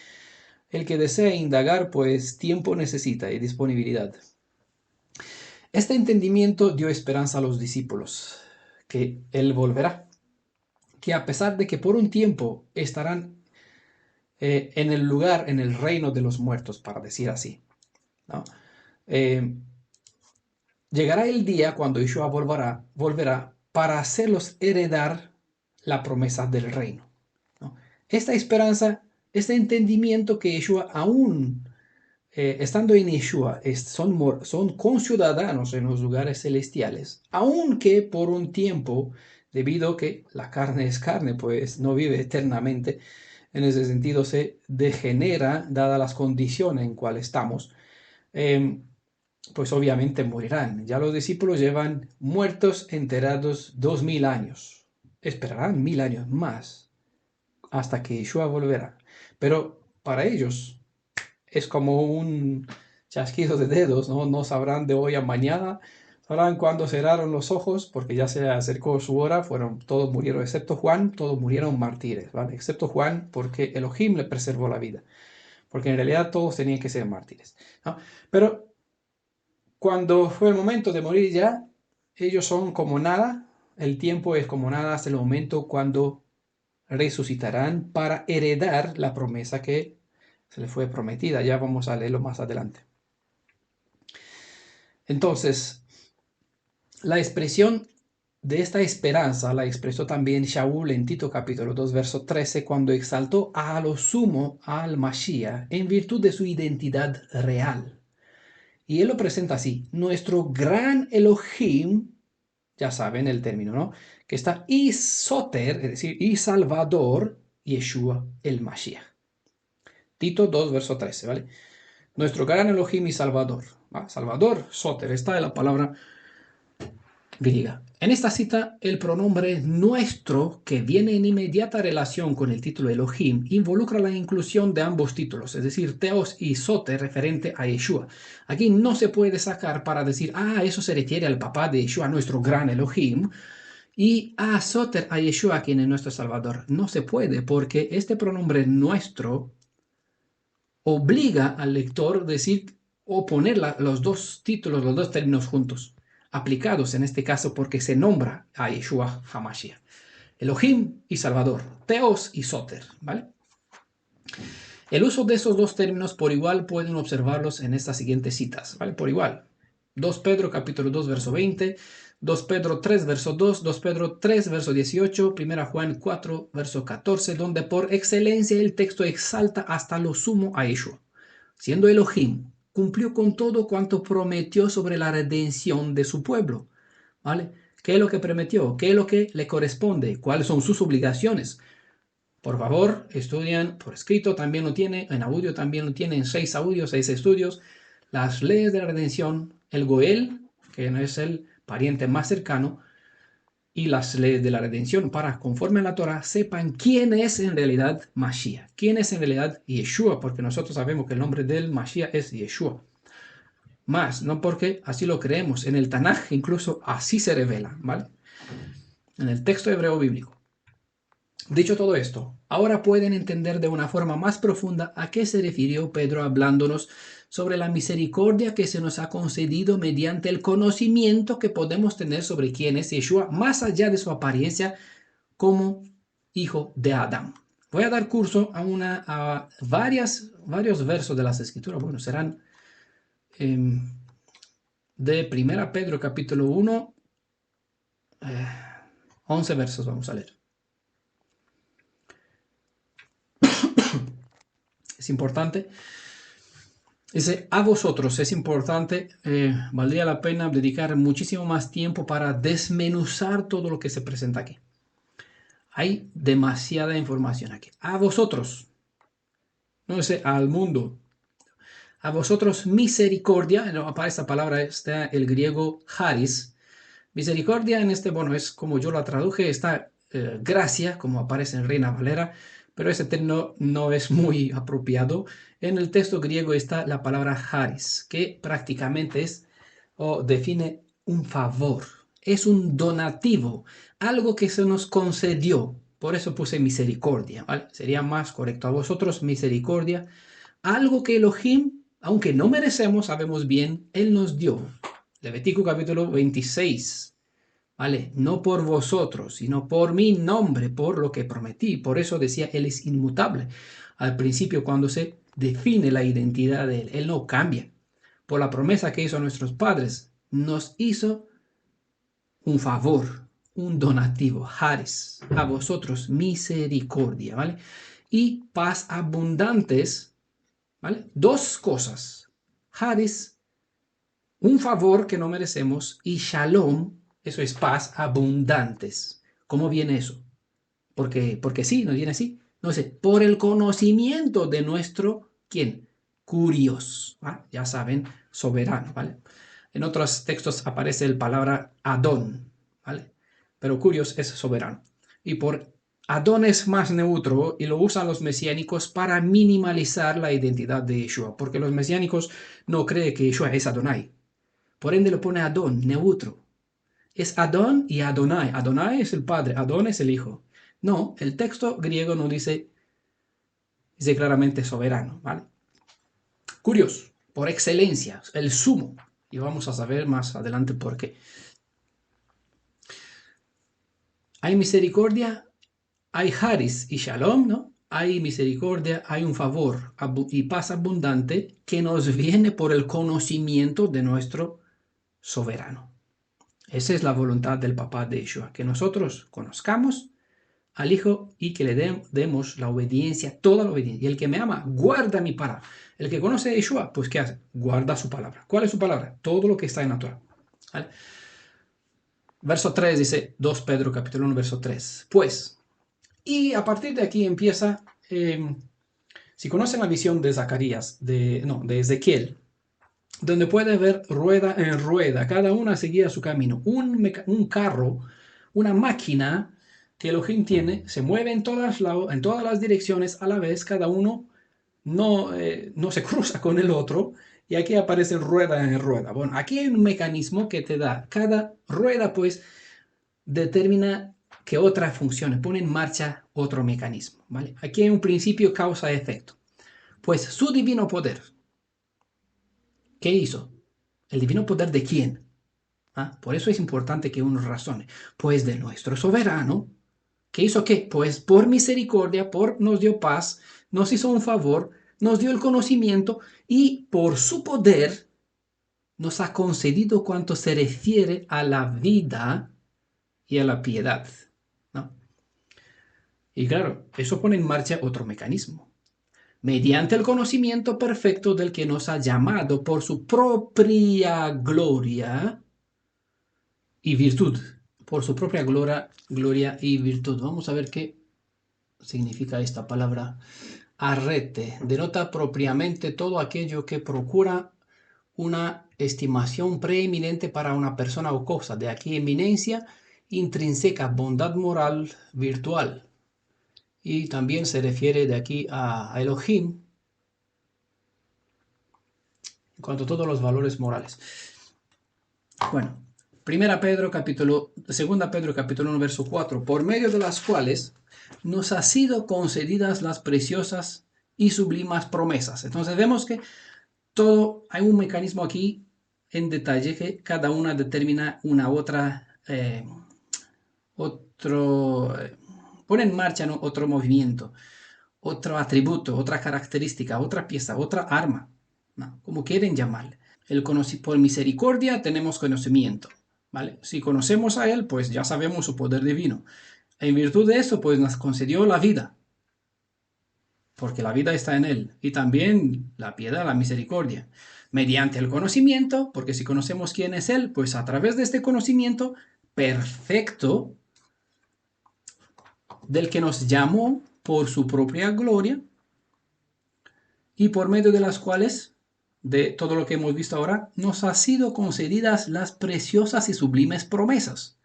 El que desea indagar, pues tiempo necesita y disponibilidad. Este entendimiento dio esperanza a los discípulos, que Él volverá, que a pesar de que por un tiempo estarán en el lugar, en el reino de los muertos, para decir así, ¿no? Eh, Llegará el día cuando Yeshua volverá para hacerlos heredar la promesa del reino, ¿no? Esta esperanza, este entendimiento que Yeshua aún estando en Yeshua, son conciudadanos en los lugares celestiales, aunque por un tiempo, debido a que la carne es carne, pues no vive eternamente, en ese sentido se degenera, dadas las condiciones en cuales estamos, eh, pues obviamente morirán. Ya los discípulos llevan muertos, enterrados 2000 años. Esperarán 1000 años más hasta que Yeshua volverá. Pero para ellos es como un chasquido de dedos, ¿no? No sabrán de hoy a mañana, sabrán cuándo cerraron los ojos, porque ya se acercó su hora, todos murieron, excepto Juan, todos murieron mártires, ¿vale? Excepto Juan, porque Elohim le preservó la vida, porque en realidad todos tenían que ser mártires, ¿no? Pero cuando fue el momento de morir ya, ellos son como nada, el tiempo es como nada hasta el momento cuando resucitarán para heredar la promesa que se les fue prometida. Ya vamos a leerlo más adelante. Entonces, la expresión de esta esperanza la expresó también Shaul en Tito capítulo 2, verso 13, cuando exaltó a lo sumo al Mashiach en virtud de su identidad real. Y él lo presenta así: nuestro gran Elohim, ya saben el término, ¿no? Que está y Soter, es decir, y Salvador, Yeshua el Mashiach. Tito 2, verso 13, ¿vale? Nuestro gran Elohim y Salvador. ¿Va? Salvador, Soter, está de la palabra griega. En esta cita, el pronombre nuestro, que viene en inmediata relación con el título Elohim, involucra la inclusión de ambos títulos, es decir, Teos y Soter referente a Yeshua. Aquí no se puede sacar para decir, eso se refiere al papá de Yeshua, nuestro gran Elohim, y Soter a Yeshua, quien es nuestro Salvador. No se puede, porque este pronombre nuestro obliga al lector decir o poner los dos títulos, los dos términos juntos, aplicados en este caso porque se nombra a Yeshua HaMashiach. Elohim y Salvador, Teos y Soter, ¿vale? El uso de esos dos términos por igual pueden observarlos en estas siguientes citas, ¿vale? Por igual. 2 Pedro capítulo 2 verso 20, 2 Pedro 3 verso 2, 2 Pedro 3 verso 18, 1 Juan 4 verso 14, donde por excelencia el texto exalta hasta lo sumo a Yeshua. Siendo Elohim, cumplió con todo cuanto prometió sobre la redención de su pueblo, ¿vale? ¿Qué es lo que prometió? ¿Qué es lo que le corresponde? ¿Cuáles son sus obligaciones? Por favor, estudian por escrito, también lo tiene, en audio también lo tiene, en 6 audios, 6 estudios, las leyes de la redención, el Goel, que no es el pariente más cercano, y las leyes de la redención, para, conforme a la Torah, sepan quién es en realidad Mashiach, quién es en realidad Yeshua, porque nosotros sabemos que el nombre del Mashiach es Yeshua. Más, no porque así lo creemos, en el Tanaj incluso así se revela, ¿vale? En el texto hebreo bíblico. Dicho todo esto, ahora pueden entender de una forma más profunda a qué se refirió Pedro hablándonos sobre la misericordia que se nos ha concedido mediante el conocimiento que podemos tener sobre quién es Yeshua, más allá de su apariencia como hijo de Adán. Voy a dar curso a varios versos de las Escrituras. Bueno, serán de 1 Pedro capítulo 1, 11 versos vamos a leer. Es importante. Dice, a vosotros es importante, valdría la pena dedicar muchísimo más tiempo para desmenuzar todo lo que se presenta aquí. Hay demasiada información aquí. A vosotros, no dice al mundo. A vosotros misericordia, para esta palabra está el griego charis. Misericordia en este, bueno, es como yo la traduje, está gracia, como aparece en Reina Valera, pero ese término no es muy apropiado. En el texto griego está la palabra charis, que prácticamente es o define un favor, es un donativo, algo que se nos concedió. Por eso puse misericordia, ¿vale? Sería más correcto. A vosotros misericordia, algo que Elohim, aunque no merecemos, sabemos bien, Él nos dio. Levítico capítulo 26. ¿Vale? No por vosotros, sino por mi nombre, por lo que prometí. Por eso decía, Él es inmutable. Al principio, cuando se define la identidad de Él, Él no cambia. Por la promesa que hizo a nuestros padres, nos hizo un favor, un donativo, Haris, a vosotros misericordia, ¿vale? Y paz abundantes, ¿vale? Dos cosas, Haris, un favor que no merecemos, y Shalom, eso es paz, abundantes. ¿Cómo viene eso? Porque sí, no viene así. No sé, por el conocimiento de nuestro, ¿quién? Curios, ¿vale? Ya saben, soberano, ¿vale? En otros textos aparece la palabra Adón, ¿vale? Pero Curios es soberano. Y por Adón es más neutro y lo usan los mesiánicos para minimalizar la identidad de Yeshua, porque los mesiánicos no creen que Yeshua es Adonai. Por ende lo pone Adón, neutro. Es Adón y Adonai. Adonai es el padre, Adón es el hijo. No, el texto griego no dice, dice claramente soberano, ¿vale? Curioso, por excelencia, el sumo. Y vamos a saber más adelante por qué. Hay misericordia, hay Haris y Shalom, ¿no? Hay misericordia, hay un favor y paz abundante que nos viene por el conocimiento de nuestro soberano. Esa es la voluntad del papá de Yeshua, que nosotros conozcamos al Hijo y que le demos la obediencia, toda la obediencia. Y el que me ama, guarda mi palabra. El que conoce a Yeshua, pues ¿qué hace? Guarda su palabra. ¿Cuál es su palabra? Todo lo que está en la Torah. ¿Vale? Verso 3 dice, 2 Pedro capítulo 1, verso 3. Pues, y a partir de aquí empieza, si conocen la visión de Zacarías, de Ezequiel, donde puede ver rueda en rueda, cada una seguía su camino. Un carro, una máquina que Elohim tiene, se mueve en todas las direcciones a la vez, cada uno no se cruza con el otro, y aquí aparece rueda en rueda. Bueno, aquí hay un mecanismo que te da, cada rueda pues determina que otra funcione, pone en marcha otro mecanismo, ¿vale? Aquí hay un principio causa-efecto. Pues su divino poder, ¿qué hizo? ¿El divino poder de quién? ¿Ah? Por eso es importante que uno razone. Pues de nuestro soberano. ¿Qué hizo qué? Pues por misericordia, nos dio paz, nos hizo un favor, nos dio el conocimiento y por su poder nos ha concedido cuanto se refiere a la vida y a la piedad, ¿no? Y claro, eso pone en marcha otro mecanismo. Mediante el conocimiento perfecto del que nos ha llamado por su propia gloria y virtud. Por su propia gloria y virtud. Vamos a ver qué significa esta palabra. Arrete denota propiamente todo aquello que procura una estimación preeminente para una persona o cosa. De aquí eminencia intrínseca, bondad moral, virtual. Y también se refiere de aquí a Elohim en cuanto a todos los valores morales. Bueno, Segunda Pedro capítulo 1 verso 4, por medio de las cuales nos ha sido concedidas las preciosas y sublimes promesas. Entonces vemos que hay un mecanismo aquí en detalle que cada una determina una otra, pone en marcha, ¿no?, otro movimiento, otro atributo, otra característica, otra pieza, otra arma, ¿no?, como quieren llamarle. Por misericordia tenemos conocimiento, ¿vale? Si conocemos a Él, pues ya sabemos su poder divino. En virtud de eso, pues nos concedió la vida, porque la vida está en Él, y también la piedad, la misericordia, mediante el conocimiento, porque si conocemos quién es Él, pues a través de este conocimiento perfecto, del que nos llamó por su propia gloria, y por medio de las cuales, de todo lo que hemos visto ahora, nos ha sido concedidas las preciosas y sublimes promesas,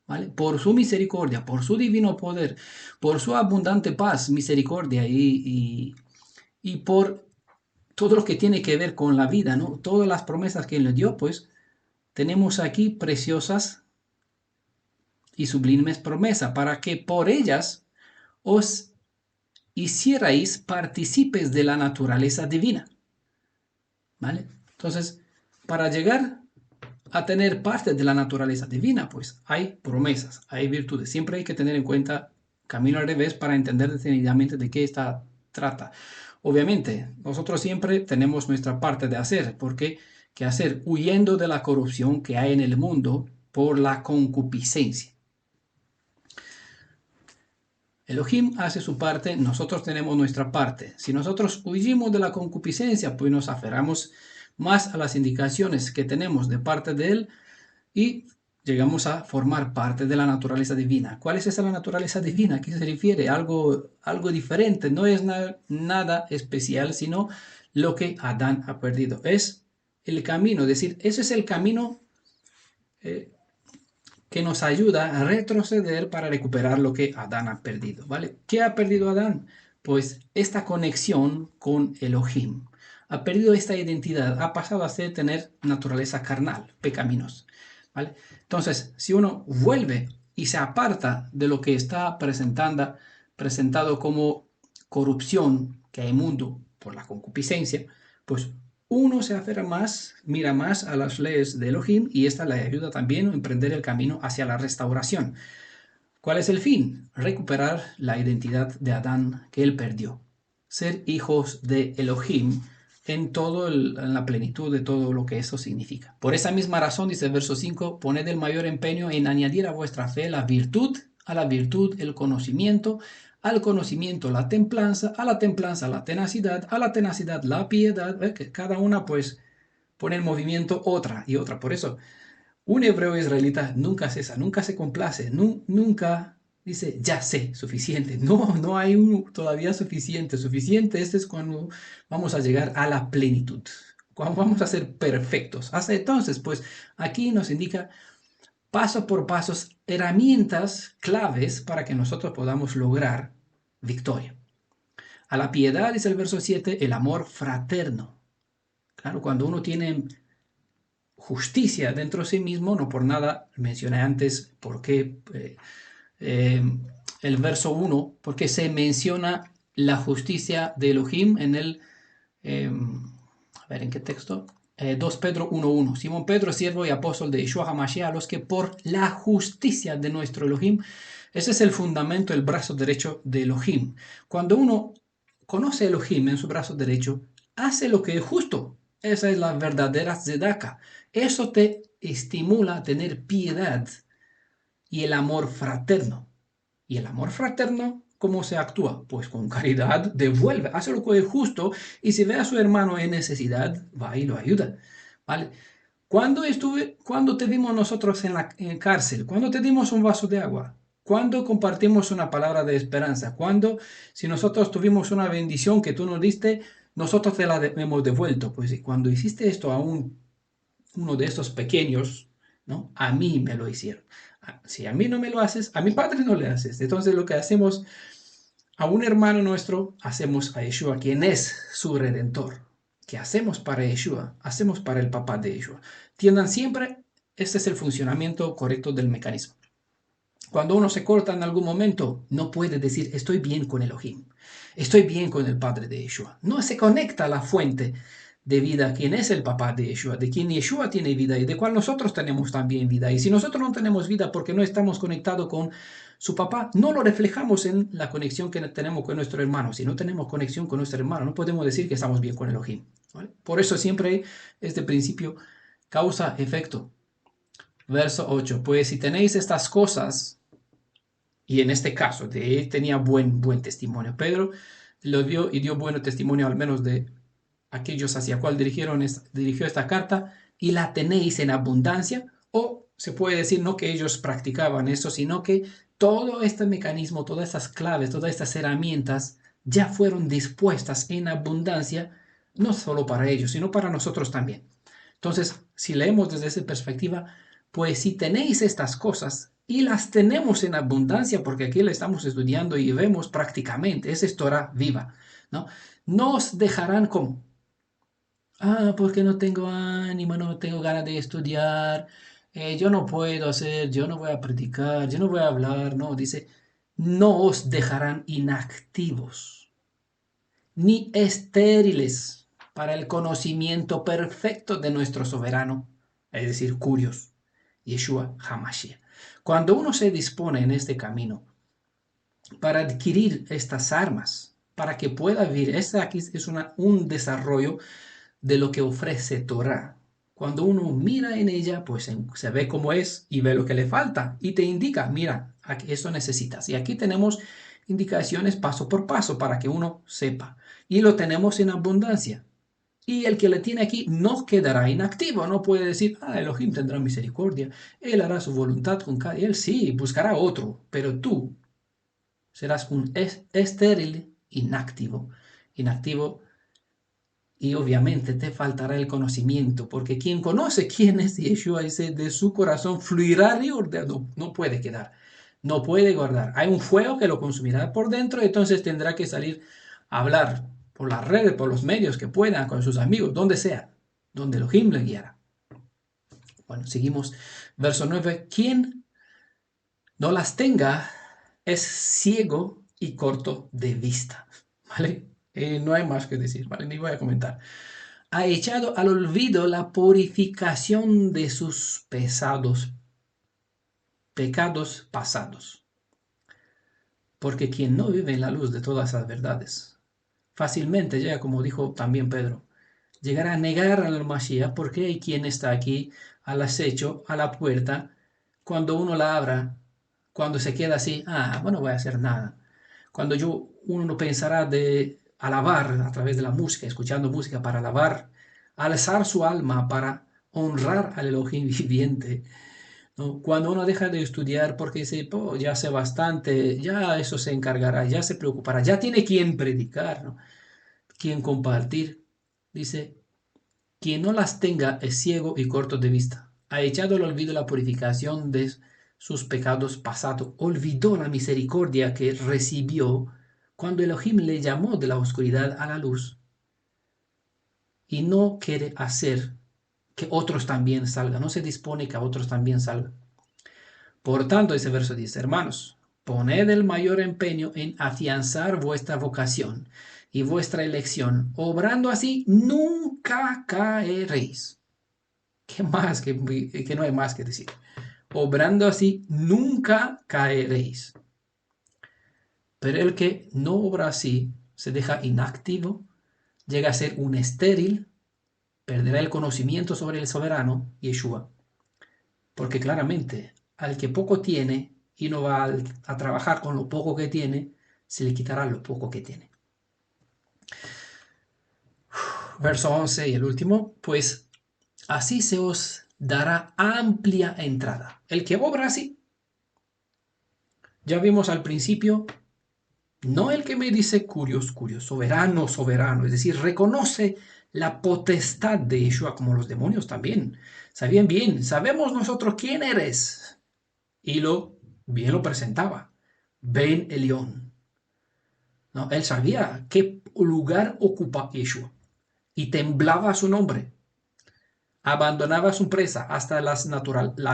¿vale? Por su misericordia, por su divino poder, por su abundante paz, misericordia y por todo lo que tiene que ver con la vida, ¿no? Todas las promesas que Él nos dio, pues tenemos aquí preciosas y sublimes promesas para que por ellas os hicierais partícipes de la naturaleza divina, ¿vale? Entonces, para llegar a tener parte de la naturaleza divina, pues hay promesas, hay virtudes. Siempre hay que tener en cuenta camino al revés para entender detenidamente de qué trata. Obviamente, nosotros siempre tenemos nuestra parte de hacer, porque ¿qué hacer? Huyendo de la corrupción que hay en el mundo por la concupiscencia. Elohim hace su parte, nosotros tenemos nuestra parte. Si nosotros huimos de la concupiscencia, pues nos aferramos más a las indicaciones que tenemos de parte de Él y llegamos a formar parte de la naturaleza divina. ¿Cuál es esa naturaleza divina? ¿A qué se refiere? Algo diferente, no es nada especial, sino lo que Adán ha perdido. Es el camino, es decir, ese es el camino que nos ayuda a retroceder para recuperar lo que Adán ha perdido, ¿vale? ¿Qué ha perdido Adán? Pues esta conexión con Elohim. Ha perdido esta identidad, ha pasado a tener naturaleza carnal, pecaminosa, ¿vale? Entonces, si uno vuelve y se aparta de lo que está presentado como corrupción que hay en el mundo por la concupiscencia, pues uno se aferra más, mira más a las leyes de Elohim y esta le ayuda también a emprender el camino hacia la restauración. ¿Cuál es el fin? Recuperar la identidad de Adán que él perdió. Ser hijos de Elohim en la plenitud de todo lo que eso significa. Por esa misma razón, dice el verso 5, poned el mayor empeño en añadir a vuestra fe la virtud, a la virtud el conocimiento, al conocimiento la templanza, a la templanza la tenacidad, a la tenacidad la piedad, que cada una pues pone en movimiento otra y otra. Por eso, un hebreo israelita nunca cesa, nunca se complace, nunca dice, ya sé, suficiente. No hay todavía suficiente. Suficiente, este es cuando vamos a llegar a la plenitud, cuando vamos a ser perfectos. Hasta entonces, pues aquí nos indica paso por paso herramientas claves para que nosotros podamos lograr victoria. A la piedad, dice el verso 7, el amor fraterno. Claro, cuando uno tiene justicia dentro de sí mismo, no por nada mencioné antes por qué el verso 1, porque se menciona la justicia de Elohim en el A ver, ¿en qué texto? 2 Pedro 1:1. Simón Pedro, siervo y apóstol de Yeshua HaMashiach, a los que por la justicia de nuestro Elohim, ese es el fundamento, el brazo derecho de Elohim. Cuando uno conoce a Elohim en su brazo derecho, hace lo que es justo. Esa es la verdadera tzedaka. Eso te estimula a tener piedad y el amor fraterno. Y el amor fraterno, ¿cómo se actúa? Pues con caridad devuelve, hace lo que es justo y si ve a su hermano en necesidad, va y lo ayuda. ¿Vale? Cuando te dimos nosotros en cárcel? ¿Cuándo te dimos un vaso de agua? ¿Cuándo compartimos una palabra de esperanza? ¿Cuándo, si nosotros tuvimos una bendición que tú nos diste, nosotros te la hemos devuelto? Pues cuando hiciste esto a uno de estos pequeños, ¿no? A mí me lo hicieron. Si a mí no me lo haces, a mi padre no le haces. Entonces lo que hacemos a un hermano nuestro, hacemos a Yeshua, quien es su redentor. ¿Qué hacemos para Yeshua? Hacemos para el papá de Yeshua. Entiendan siempre, este es el funcionamiento correcto del mecanismo. Cuando uno se corta en algún momento, no puede decir, estoy bien con Elohim, estoy bien con el padre de Yeshua. No se conecta a la fuente de vida, quien es el papá de Yeshua, de quien Yeshua tiene vida y de cual nosotros tenemos también vida. Y si nosotros no tenemos vida porque no estamos conectados con su papá, no lo reflejamos en la conexión que tenemos con nuestro hermano. Si no tenemos conexión con nuestro hermano, no podemos decir que estamos bien con Elohim. ¿Vale? Por eso siempre este principio causa-efecto. Verso 8. Pues si tenéis estas cosas, y en este caso, de él tenía buen testimonio. Pedro lo dio y dio buen testimonio al menos de aquellos hacia cual dirigió esta carta, y la tenéis en abundancia, o se puede decir no que ellos practicaban eso, sino que todo este mecanismo, todas estas claves, todas estas herramientas ya fueron dispuestas en abundancia, no solo para ellos, sino para nosotros también. Entonces, si leemos desde esa perspectiva, pues si tenéis estas cosas y las tenemos en abundancia, porque aquí la estamos estudiando y vemos prácticamente, es Torah viva, ¿no? Nos dejarán como, porque no tengo ánimo, no tengo ganas de estudiar, yo no puedo hacer, yo no voy a predicar, yo no voy a hablar, no, dice, no os dejarán inactivos ni estériles para el conocimiento perfecto de nuestro soberano, es decir, Curios, Yeshua HaMashiach. Cuando uno se dispone en este camino para adquirir estas armas, para que pueda vivir, este aquí es un desarrollo de lo que ofrece Torah. Cuando uno mira en ella, pues se ve cómo es y ve lo que le falta y te indica, mira, esto necesitas. Y aquí tenemos indicaciones paso por paso para que uno sepa. Y lo tenemos en abundancia. Y el que le tiene aquí no quedará inactivo, no puede decir, Elohim tendrá misericordia, él hará su voluntad con cada... Él sí, buscará otro, pero tú serás un estéril inactivo. Inactivo, y obviamente te faltará el conocimiento, porque quien conoce quién es Yeshua, dice, de su corazón fluirá río, no puede quedar, no puede guardar. Hay un fuego que lo consumirá por dentro, entonces tendrá que salir a hablar por las redes, por los medios que puedan, con sus amigos, donde sea, donde Elohim le guiara. Bueno, seguimos. Verso 9. Quien no las tenga es ciego y corto de vista. ¿Vale? No hay más que decir, ¿vale? Ni voy a comentar. Ha echado al olvido la purificación de sus pecados pasados. Porque quien no vive en la luz de todas las verdades, fácilmente llega, como dijo también Pedro, llegará a negar al Mashiach, porque hay quien está aquí al acecho, a la puerta, cuando uno la abra, cuando se queda así, bueno, no voy a hacer nada. Cuando uno pensará de alabar a través de la música, escuchando música para alabar, alzar su alma para honrar al Elohim viviente, ¿no? Cuando uno deja de estudiar porque dice, ya sé bastante, ya eso se encargará, ya se preocupará, ya tiene quien predicar, ¿no? Quien compartir. Dice, quien no las tenga es ciego y corto de vista. Ha echado al olvido la purificación de sus pecados pasados. Olvidó la misericordia que recibió cuando Elohim le llamó de la oscuridad a la luz. Y no quiere hacer que otros también salgan. No se dispone que a otros también salgan. Por tanto, ese verso dice, hermanos, poned el mayor empeño en afianzar vuestra vocación, y vuestra elección. Obrando así, nunca caeréis. ¿Qué más? Que no hay más que decir. Obrando así, nunca caeréis. Pero el que no obra así, se deja inactivo, llega a ser un estéril, perderá el conocimiento sobre el soberano, Yeshua. Porque claramente, al que poco tiene y no va a trabajar con lo poco que tiene, se le quitará lo poco que tiene. Verso 11 y el último, pues así se os dará amplia entrada. El que obra así, ya vimos al principio, no el que me dice curios, curios, soberano, soberano, es decir, reconoce la potestad de Yeshua como los demonios también. Sabían bien, sabemos nosotros quién eres. Y bien lo presentaba. Ben Elión. ¿No? Él sabía qué lugar ocupa Yeshua y temblaba su nombre. Abandonaba su presa hasta la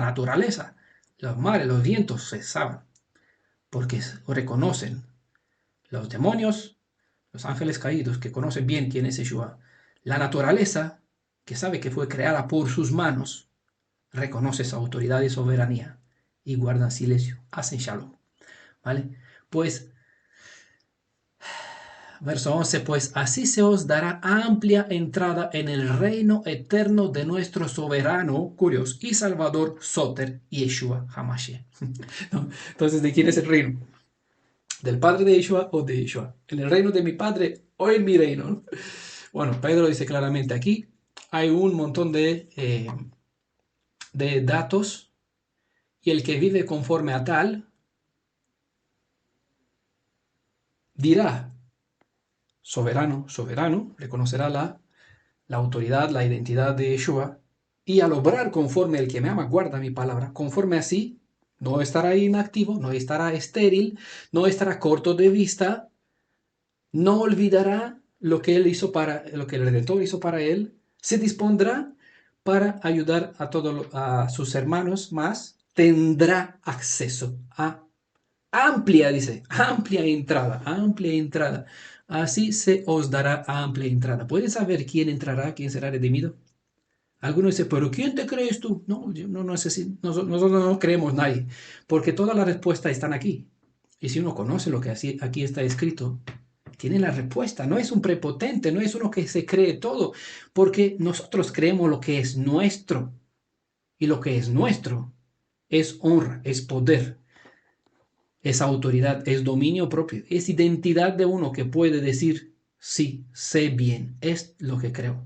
naturaleza. Los mares, los vientos cesaban porque reconocen los demonios, los ángeles caídos que conocen bien quién es Yeshua. La naturaleza, que sabe que fue creada por sus manos, reconoce su autoridad y soberanía y guardan silencio, hacen shalom. ¿Vale? Pues verso 11, pues así se os dará amplia entrada en el reino eterno de nuestro soberano, curioso, y salvador Soter, Yeshua Hamashiach. ¿No? Entonces, ¿de quién es el reino? ¿Del padre de Yeshua o de Yeshua? ¿En el reino de mi padre o en mi reino? ¿No? Bueno, Pedro dice claramente aquí, hay un montón de datos y el que vive conforme a tal dirá, soberano, soberano, reconocerá la autoridad, la identidad de Yeshua, y al obrar conforme el que me ama guarda mi palabra, conforme así, no estará inactivo, no estará estéril, no estará corto de vista, no olvidará lo que él hizo lo que el Redentor hizo para él, se dispondrá para ayudar a sus hermanos más, tendrá acceso a amplia, dice, amplia entrada. Así se os dará amplia entrada. ¿Puedes saber quién entrará, quién será redimido? Algunos dicen, pero ¿quién te crees tú? No, yo no necesito, nosotros no creemos nadie, porque todas las respuestas están aquí. Y si uno conoce lo que aquí está escrito, tiene la respuesta. No es un prepotente, no es uno que se cree todo, porque nosotros creemos lo que es nuestro. Y lo que es nuestro es honra, es poder, es autoridad, es dominio propio, es identidad de uno que puede decir, sí, sé bien, es lo que creo.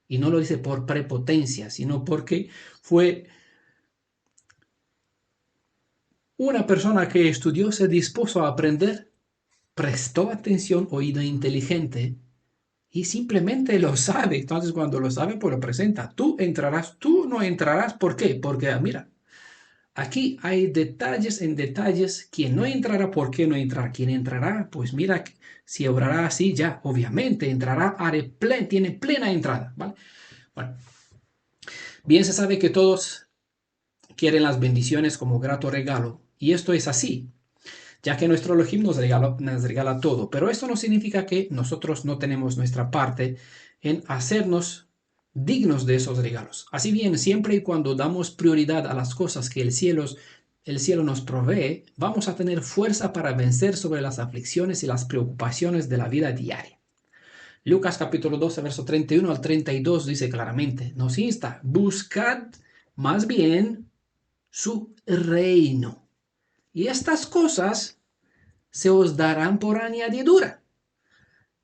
Y no lo dice por prepotencia, sino porque fue una persona que estudió, se dispuso a aprender, prestó atención, oído inteligente y simplemente lo sabe. Entonces cuando lo sabe, pues lo presenta. Tú entrarás, tú no entrarás. ¿Por qué? Porque mira, aquí hay detalles en detalles. Quien no entrará, ¿por qué no entrará? Quien entrará, pues mira, si obrará así, ya, obviamente entrará, tiene plena entrada, ¿vale? Bueno, bien se sabe que todos quieren las bendiciones como grato regalo, y esto es así, ya que nuestro Elohim nos regala todo, pero esto no significa que nosotros no tenemos nuestra parte en hacernos dignos de esos regalos. Así bien, siempre y cuando damos prioridad a las cosas que el cielo nos provee, vamos a tener fuerza para vencer sobre las aflicciones y las preocupaciones de la vida diaria. Lucas capítulo 12, verso 31 al 32 dice claramente, nos insta, buscad más bien su reino. Y estas cosas se os darán por añadidura.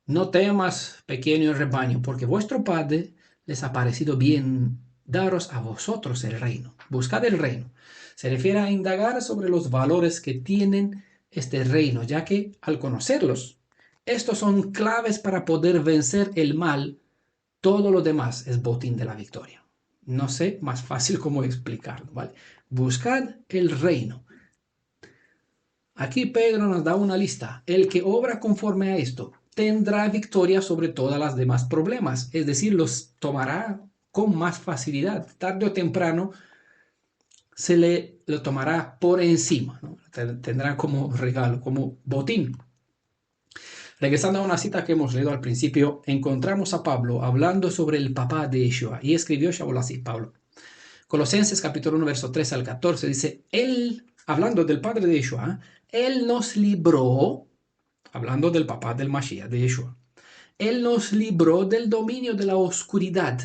No temas, pequeño rebaño, porque vuestro Padre les ha parecido bien daros a vosotros el reino. Buscad el reino. Se refiere a indagar sobre los valores que tienen este reino, ya que al conocerlos, estos son claves para poder vencer el mal. Todo lo demás es botín de la victoria. No sé más fácil cómo explicarlo, ¿vale? Buscad el reino. Aquí Pedro nos da una lista. El que obra conforme a esto tendrá victoria sobre todas las demás problemas, es decir, los tomará con más facilidad. Tarde o temprano lo tomará por encima, ¿no? Tendrá como regalo, como botín. Regresando a una cita que hemos leído al principio, encontramos a Pablo hablando sobre el papá de Yeshua y escribió Shaul así, Pablo. Colosenses capítulo 1, verso 3 al 14 dice, Él, hablando del padre de Yeshua, Él nos libró, hablando del papá del Mashiach de Yeshua, Él nos libró del dominio de la oscuridad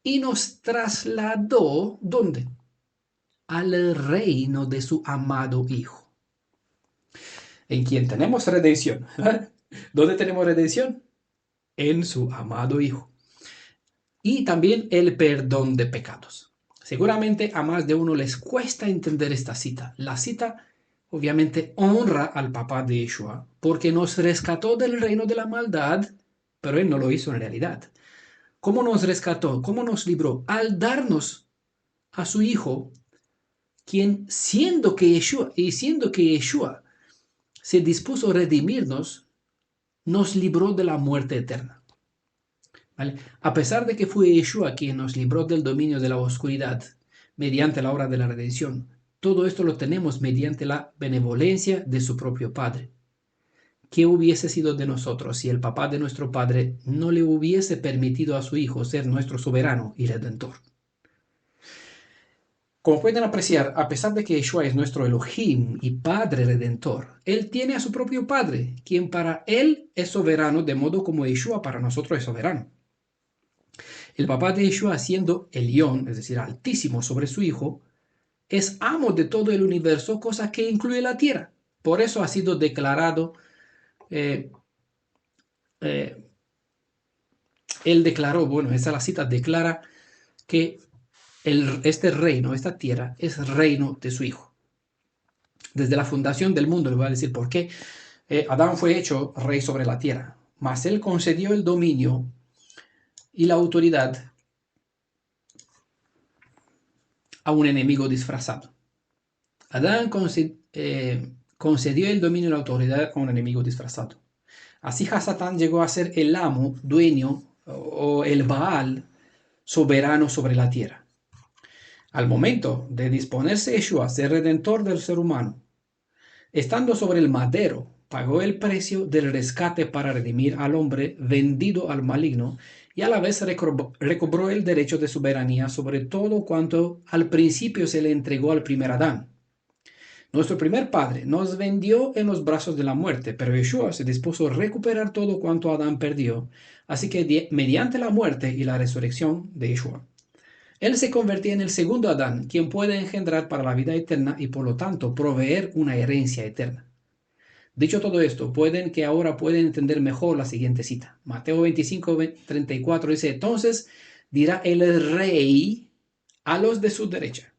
y nos trasladó, ¿dónde? Al reino de su amado Hijo, en quien tenemos redención. ¿Dónde tenemos redención? En su amado Hijo. Y también el perdón de pecados. Seguramente a más de uno les cuesta entender esta cita. La cita obviamente honra al papá de Yeshua porque nos rescató del reino de la maldad, pero él no lo hizo en realidad. ¿Cómo nos rescató? ¿Cómo nos libró? Al darnos a su Hijo, quien siendo que Yeshua se dispuso a redimirnos, nos libró de la muerte eterna. ¿Vale? A pesar de que fue Yeshua quien nos libró del dominio de la oscuridad mediante la obra de la redención, todo esto lo tenemos mediante la benevolencia de su propio Padre. ¿Qué hubiese sido de nosotros si el papá de nuestro Padre no le hubiese permitido a su Hijo ser nuestro soberano y redentor? Como pueden apreciar, a pesar de que Yeshua es nuestro Elohim y Padre Redentor, Él tiene a su propio Padre, quien para Él es soberano, de modo como Yeshua para nosotros es soberano. El papá de Yeshua, siendo Elión, es decir, altísimo sobre su Hijo, es amo de todo el universo, cosa que incluye la tierra. Por eso ha sido declarado, eh, eh, Él declaró, bueno, esa es la cita, declara que este reino, esta tierra, es reino de su Hijo. Desde la fundación del mundo, le voy a decir por qué. Adán fue hecho rey sobre la tierra, mas él concedió el dominio y la autoridad a un enemigo disfrazado. Adán concedió el dominio y la autoridad a un enemigo disfrazado. Así Hasatán llegó a ser el amo, dueño o el Baal soberano sobre la tierra. Al momento de disponerse Yeshua a ser redentor del ser humano, estando sobre el madero, pagó el precio del rescate para redimir al hombre vendido al maligno y a la vez recobró el derecho de soberanía sobre todo cuanto al principio se le entregó al primer Adán. Nuestro primer padre nos vendió en los brazos de la muerte, pero Yeshua se dispuso a recuperar todo cuanto Adán perdió, así que mediante la muerte y la resurrección de Yeshua, él se convertía en el segundo Adán, quien puede engendrar para la vida eterna y por lo tanto proveer una herencia eterna. Dicho todo esto, ahora pueden entender mejor la siguiente cita. Mateo 25:34 dice, entonces dirá el rey a los de su derecha,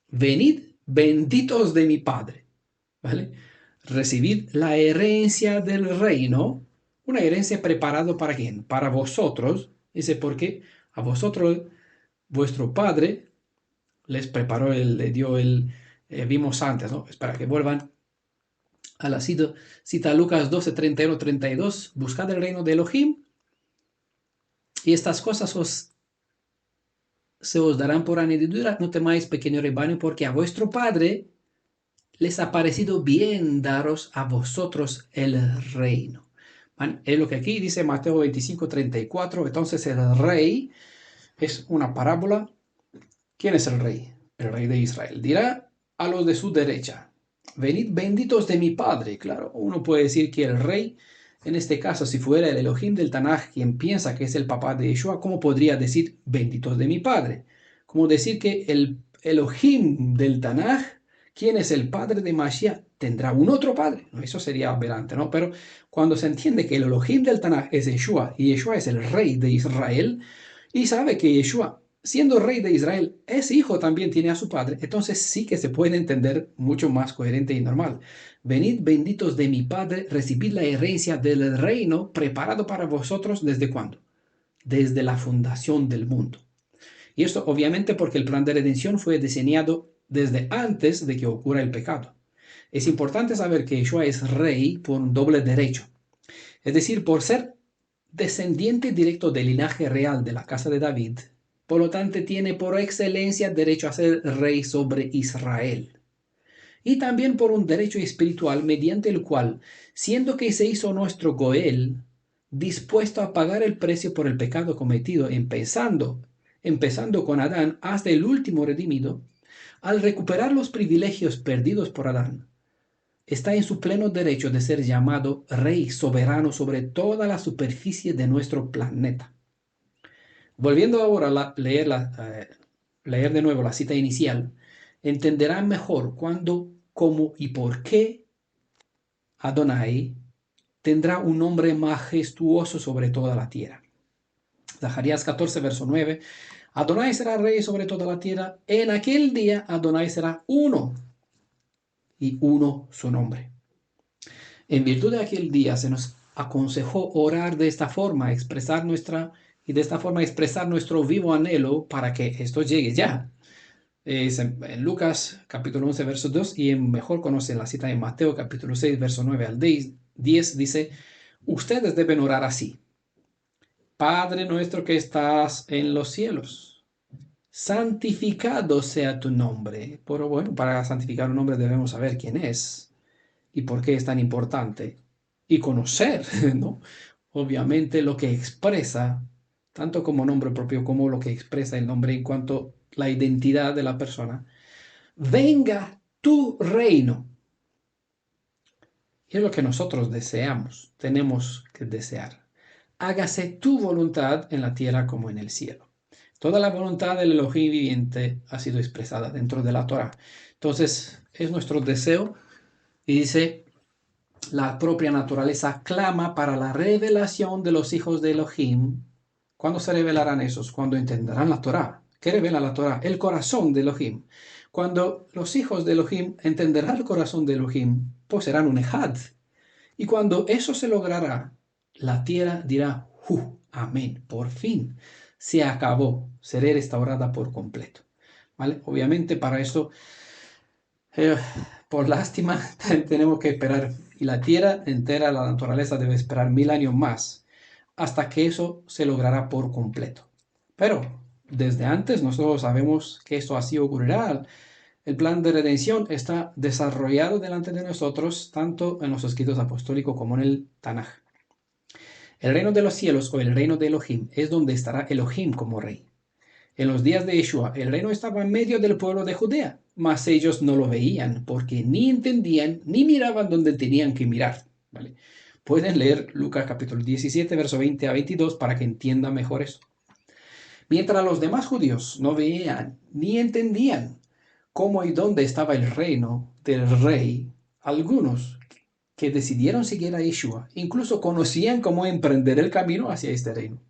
venid benditos de mi Padre, ¿vale? Recibid la herencia del reino, una herencia preparada para quién, para vosotros, dice, porque a vosotros vuestro Padre les preparó, le dio vimos antes, ¿no? Es para que vuelvan a la cita Lucas 12, 31, 32, buscad el reino de Elohim y estas cosas se os darán por añadidura, no temáis pequeño rebaño, porque a vuestro Padre les ha parecido bien daros a vosotros el reino. Es lo que aquí dice Mateo 25, 34. Entonces el rey es una parábola. ¿Quién es el rey? El rey de Israel. Dirá a los de su derecha, venid benditos de mi Padre. Claro, uno puede decir que el rey, en este caso, si fuera el Elohim del Tanaj, quien piensa que es el papá de Yeshua, ¿cómo podría decir benditos de mi Padre? Como decir que el Elohim del Tanaj, quien es el padre de Mashiach, tendrá un otro padre. No, eso sería aberrante, ¿no? Pero cuando se entiende que el Elohim del Tanaj es Yeshua y Yeshua es el rey de Israel, y sabe que Yeshua, siendo rey de Israel, ese hijo también tiene a su padre, entonces sí que se puede entender mucho más coherente y normal. Venid benditos de mi Padre, recibid la herencia del reino preparado para vosotros ¿desde cuándo? Desde la fundación del mundo. Y esto obviamente porque el plan de redención fue diseñado desde antes de que ocurra el pecado. Es importante saber que Yeshua es rey por un doble derecho, es decir, por ser descendiente directo del linaje real de la casa de David, por lo tanto tiene por excelencia derecho a ser rey sobre Israel. y también por un derecho espiritual mediante el cual, siendo que se hizo nuestro Goel, dispuesto a pagar el precio por el pecado cometido, empezando con Adán hasta el último redimido, al recuperar los privilegios perdidos por Adán, está en su pleno derecho de ser llamado Rey soberano sobre toda la superficie de nuestro planeta. Volviendo ahora a leer de nuevo la cita inicial, entenderán mejor cuándo, cómo y por qué Adonai tendrá un nombre majestuoso sobre toda la tierra. Zacarías 14, verso 9. Adonai será rey sobre toda la tierra. En aquel día Adonai será uno y uno su nombre. En virtud de aquel día se nos aconsejó orar de esta forma, expresar nuestro vivo anhelo para que esto llegue ya. Es en Lucas capítulo 11, verso 2, y mejor conocen la cita en Mateo capítulo 6, verso 9 al 10, dice, ustedes deben orar así. Padre nuestro que estás en los cielos, santificado sea tu nombre. Pero bueno, para santificar un nombre debemos saber quién es y por qué es tan importante y conocer, ¿no? Obviamente lo que expresa, tanto como nombre propio como lo que expresa el nombre en cuanto a la identidad de la persona. Venga tu reino. Y es lo que nosotros deseamos, tenemos que desear. Hágase tu voluntad en la tierra como en el cielo. Toda la voluntad del Elohim viviente ha sido expresada dentro de la Torah. Entonces, es nuestro deseo y dice, la propia naturaleza clama para la revelación de los hijos de Elohim. ¿Cuándo se revelarán esos? Cuando entenderán la Torah. ¿Qué revela la Torah? El corazón de Elohim. Cuando los hijos de Elohim entenderán el corazón de Elohim, pues serán un ejad. Y cuando eso se logrará, la tierra dirá, amén, por fin se acabó, seré restaurada por completo. ¿Vale? Obviamente para eso, eh, por lástima, tenemos que esperar, y la tierra entera, la naturaleza debe esperar 1000 años más, hasta que eso se logrará por completo. Pero desde antes nosotros sabemos que esto así ocurrirá. El plan de redención está desarrollado delante de nosotros, tanto en los escritos apostólicos como en el Tanaj. El reino de los cielos o el reino de Elohim es donde estará Elohim como rey. En los días de Yeshua, el reino estaba en medio del pueblo de Judea, mas ellos no lo veían porque ni entendían ni miraban donde tenían que mirar. ¿Vale? Pueden leer Lucas capítulo 17, verso 20 a 22 para que entiendan mejor eso. Mientras los demás judíos no veían ni entendían cómo y dónde estaba el reino del rey, algunos que decidieron seguir a Yeshua incluso conocían cómo emprender el camino hacia este reino.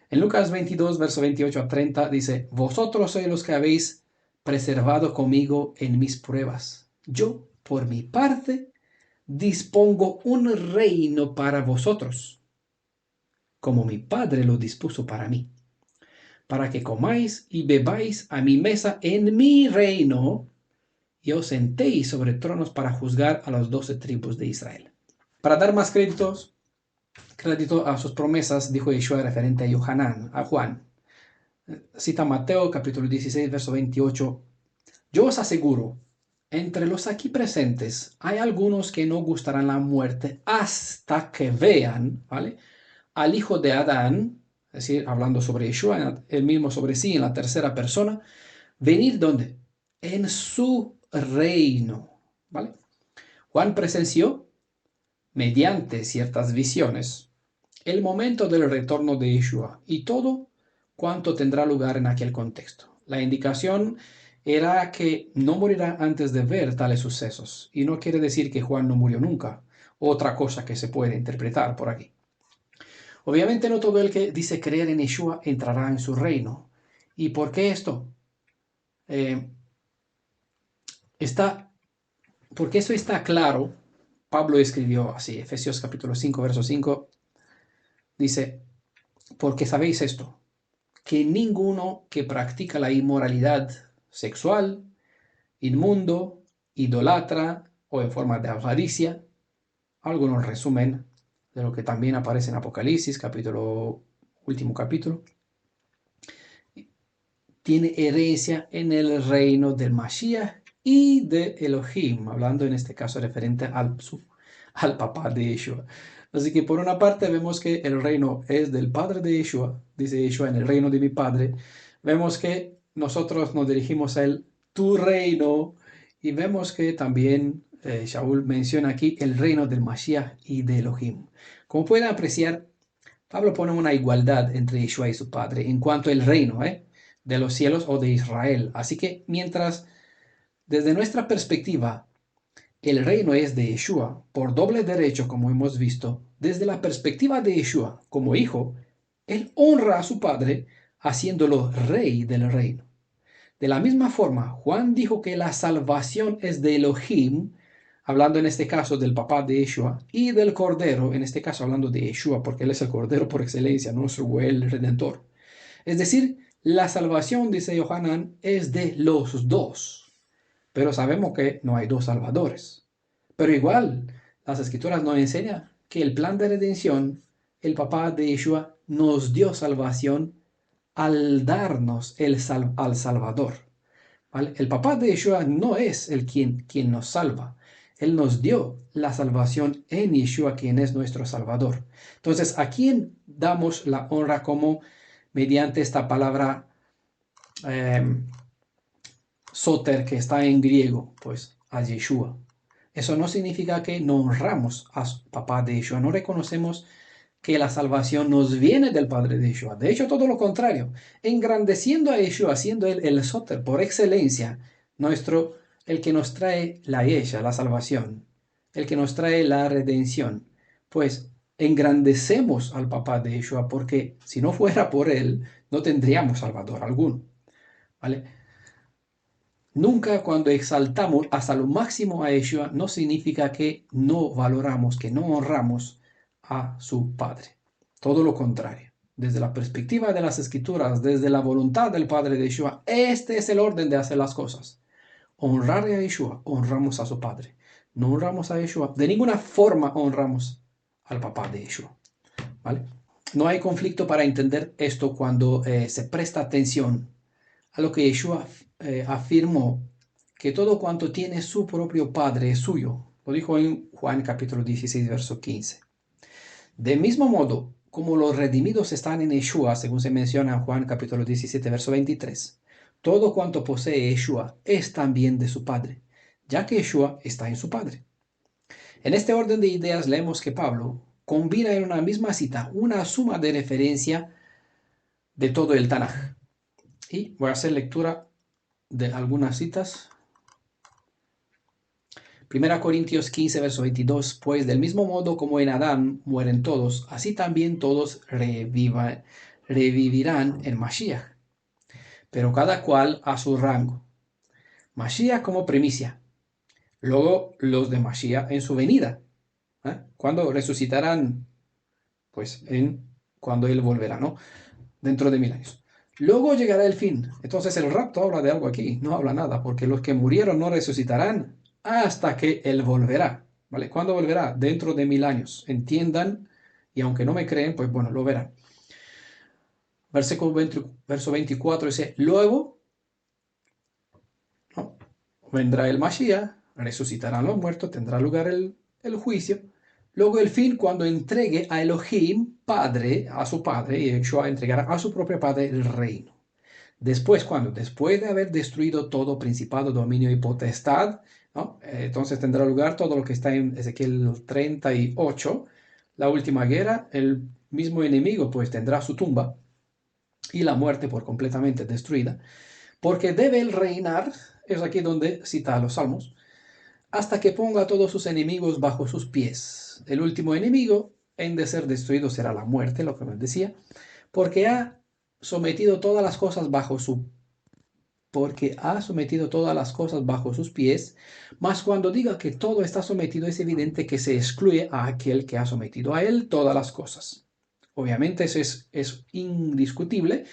En Lucas 22, verso 28 a 30 dice, vosotros sois los que habéis preservado conmigo en mis pruebas. Yo, por mi parte, dispongo un reino para vosotros, como mi Padre lo dispuso para mí, para que comáis y bebáis a mi mesa en mi reino, y os sentéis sobre tronos para juzgar a las 12 tribus de Israel. Para dar más crédito a sus promesas, dijo Yeshua referente a Juan. Cita Mateo capítulo 16, verso 28. Yo os aseguro, entre los aquí presentes hay algunos que no gustarán la muerte hasta que vean, ¿vale?, al hijo de Adán, es decir, hablando sobre Yeshua, él mismo sobre sí en la tercera persona, venir ¿dónde? En su reino, ¿vale? Juan presenció, mediante ciertas visiones, el momento del retorno de Yeshua y todo cuanto tendrá lugar en aquel contexto. La indicación era que no morirá antes de ver tales sucesos, y no quiere decir que Juan no murió nunca, otra cosa que se puede interpretar por aquí. Obviamente no todo el que dice creer en Yeshua entrará en su reino. ¿Y por qué esto? Porque eso está claro. Pablo escribió así, Efesios capítulo 5, verso 5, dice, porque sabéis esto, que ninguno que practica la inmoralidad sexual, inmundo, idolatra o en forma de avaricia, algunos resumen de lo que también aparece en Apocalipsis, último capítulo, tiene herencia en el reino del Mashiach y de Elohim, hablando en este caso referente al papá de Yeshua. Así que por una parte vemos que el reino es del padre de Yeshua, dice Yeshua, en el reino de mi padre. Vemos que nosotros nos dirigimos a él, tu reino, y vemos que también Shaul menciona aquí el reino del Mashiach y de Elohim. Como pueden apreciar, Pablo pone una igualdad entre Yeshua y su padre en cuanto al reino de los cielos o de Israel. Así que mientras desde nuestra perspectiva el reino es de Yeshua por doble derecho, como hemos visto, desde la perspectiva de Yeshua como hijo, él honra a su padre haciéndolo rey del reino. De la misma forma, Juan dijo que la salvación es de Elohim, hablando en este caso del papá de Yeshua, y del Cordero, en este caso hablando de Yeshua, porque él es el Cordero por excelencia, nuestro el Redentor. Es decir, la salvación, dice Yohanan, es de los dos. Pero sabemos que no hay dos salvadores. Pero igual, las escrituras nos enseñan que el plan de redención, el papá de Yeshua, nos dio salvación al darnos al Salvador. ¿Vale? El papá de Yeshua no es quien nos salva. Él nos dio la salvación en Yeshua, quien es nuestro Salvador. Entonces, ¿a quién damos la honra como mediante esta palabra soter que está en griego? Pues a Yeshua. Eso no significa que no honramos a papá de Yeshua, no reconocemos que la salvación nos viene del Padre de Yeshua. De hecho, todo lo contrario, engrandeciendo a Yeshua, siendo él el Soter por excelencia, el que nos trae la Yesha, la salvación, el que nos trae la redención. Pues engrandecemos al papá de Yeshua, porque si no fuera por él, no tendríamos Salvador alguno. ¿Vale? Nunca cuando exaltamos hasta lo máximo a Yeshua no significa que no valoramos, que no honramos a su Padre. Todo lo contrario. Desde la perspectiva de las Escrituras, desde la voluntad del Padre de Yeshua, este es el orden de hacer las cosas. Honrar a Yeshua, honramos a su Padre. No honramos a Yeshua, de ninguna forma honramos al papá de Yeshua. ¿Vale? No hay conflicto para entender esto cuando se presta atención a lo que Yeshua afirmó, que todo cuanto tiene su propio Padre es suyo. Lo dijo en Juan capítulo 16, verso 15. De mismo modo, como los redimidos están en Yeshua, según se menciona en Juan capítulo 17, verso 23, todo cuanto posee Yeshua es también de su Padre, ya que Yeshua está en su Padre. En este orden de ideas leemos que Pablo combina en una misma cita una suma de referencia de todo el Tanaj. Y voy a hacer lectura de algunas citas. 1 Corintios 15, verso 22, pues del mismo modo como en Adán mueren todos, así también todos revivirán en Mashiach, pero cada cual a su rango. Mashiach como primicia, luego los de Mashiach en su venida. ¿Cuándo resucitarán? Pues cuando Él volverá, ¿no? Dentro de 1000 años. Luego llegará el fin. Entonces el rapto habla de algo aquí, no habla nada, porque los que murieron no resucitarán hasta que Él volverá. ¿Vale? ¿Cuándo volverá? Dentro de 1000 años. Entiendan, y aunque no me creen, pues bueno, lo verán. Verso 24 dice, luego, ¿no?, vendrá el Mashiach, resucitarán los muertos, tendrá lugar el juicio. Luego el fin, cuando entregue a Elohim, Padre, a su Padre, y Yeshua entregará a su propio Padre el reino. Después, ¿cuándo? Después de haber destruido todo principado, dominio y potestad, ¿no? Entonces tendrá lugar todo lo que está en Ezequiel 38, la última guerra, el mismo enemigo pues tendrá su tumba y la muerte por completamente destruida, porque debe él reinar, es aquí donde cita a los salmos, hasta que ponga a todos sus enemigos bajo sus pies. El último enemigo en de ser destruido será la muerte, lo que nos decía, porque ha sometido todas las cosas bajo sus pies, mas cuando diga que todo está sometido es evidente que se excluye a aquel que ha sometido a él todas las cosas. Obviamente eso es indiscutible,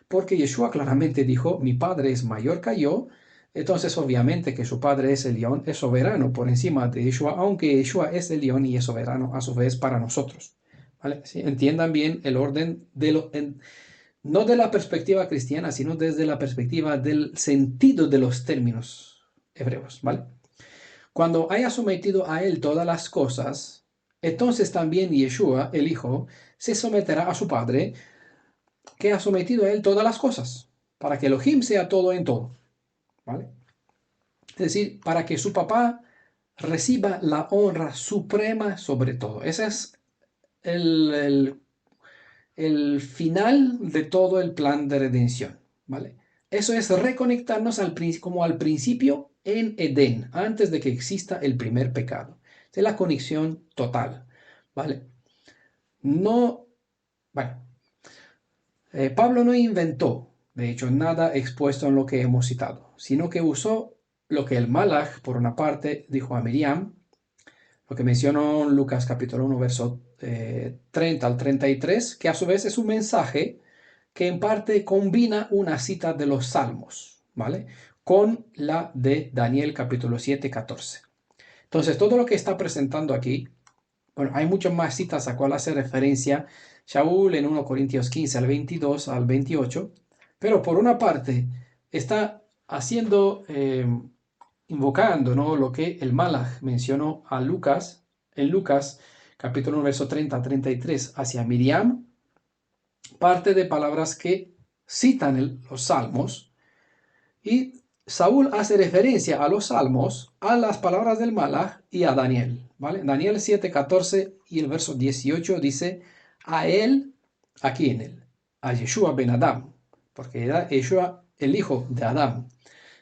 porque Yeshua claramente dijo, mi Padre es mayor que yo. Entonces obviamente que su Padre es el león, es soberano por encima de Yeshua, aunque Yeshua es el león y es soberano a su vez para nosotros. ¿Vale? ¿Sí? Entiendan bien el orden no de la perspectiva cristiana, sino desde la perspectiva del sentido de los términos. Hebreos, ¿vale? Cuando haya sometido a él todas las cosas, entonces también Yeshua, el Hijo, se someterá a su Padre, que ha sometido a él todas las cosas, para que Elohim sea todo en todo, ¿vale? Es decir, para que su papá reciba la honra suprema sobre todo. Ese es el, el, el final de todo el plan de redención, ¿vale? Eso es reconectarnos como al principio en Edén, antes de que exista el primer pecado. Es la conexión total, ¿vale? No, bueno, Pablo no inventó, de hecho, nada expuesto en lo que hemos citado, sino que usó lo que el Malach, por una parte, dijo a Miriam, lo que mencionó en Lucas capítulo 1, verso 30 al 33, que a su vez es un mensaje que en parte combina una cita de los Salmos, ¿vale? Con la de Daniel capítulo 7, 14. Entonces, todo lo que está presentando aquí, bueno, hay muchas más citas a cual hace referencia Shaul en 1 Corintios 15 al 22 al 28, pero por una parte está haciendo, invocando, ¿no?, lo que el Malach mencionó a Lucas, en Lucas capítulo 1, verso 30 a 33, hacia Miriam, parte de palabras que citan los salmos, y Saúl hace referencia a los salmos, a las palabras del Malach y a Daniel, ¿vale? Daniel 7:14 y el verso 18 dice, a él, aquí en él, a Yeshua ben Adam, porque era Yeshua el hijo de Adán,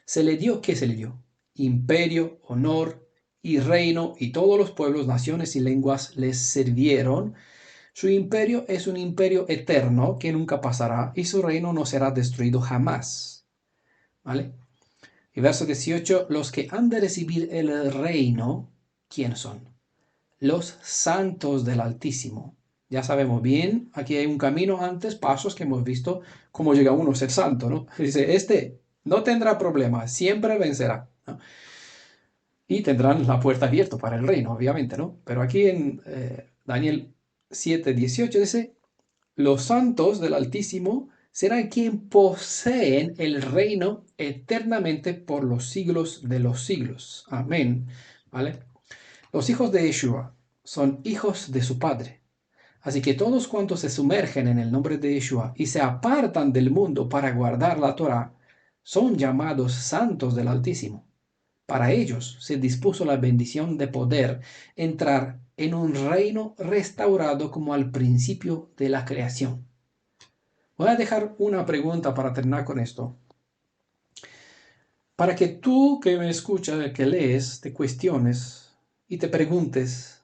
se le dio, ¿qué se le dio? Imperio, honor y reino, y todos los pueblos, naciones y lenguas les sirvieron. Su imperio es un imperio eterno que nunca pasará, y su reino no será destruido jamás, ¿vale? Y verso 18, los que han de recibir el reino, ¿quiénes son? Los santos del Altísimo. Ya sabemos bien, aquí hay un camino antes, pasos que hemos visto cómo llega uno a ser santo, ¿no? Dice, este no tendrá problema, siempre vencerá, ¿no? Y tendrán la puerta abierta para el reino, obviamente, ¿no? Pero aquí en Daniel 7:18 dice, los santos del Altísimo serán quien poseen el reino eternamente por los siglos de los siglos. Amén. ¿Vale? Los hijos de Yeshua son hijos de su Padre. Así que todos cuantos se sumergen en el nombre de Yeshua y se apartan del mundo para guardar la Torah, son llamados santos del Altísimo. Para ellos se dispuso la bendición de poder entrar en un reino restaurado como al principio de la creación. Voy a dejar una pregunta para terminar con esto. Para que tú que me escuchas, que lees, te cuestiones y te preguntes,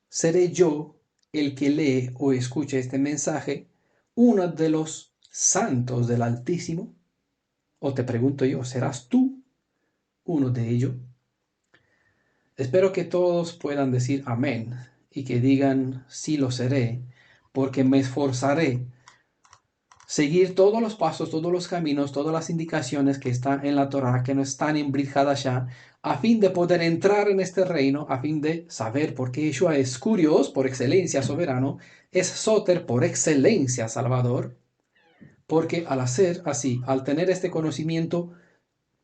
¿seré yo el que lee o escucha este mensaje uno de los santos del Altísimo? O te pregunto yo, ¿serás tú uno de ellos? Espero que todos puedan decir amén y que digan sí lo seré, porque me esforzaré seguir todos los pasos, todos los caminos, todas las indicaciones que están en la Torah, que no están en Brit Hadashah, a fin de poder entrar en este reino, a fin de saber por qué Yeshua es Curios, por excelencia soberano, es Soter, por excelencia salvador, porque al hacer así, al tener este conocimiento,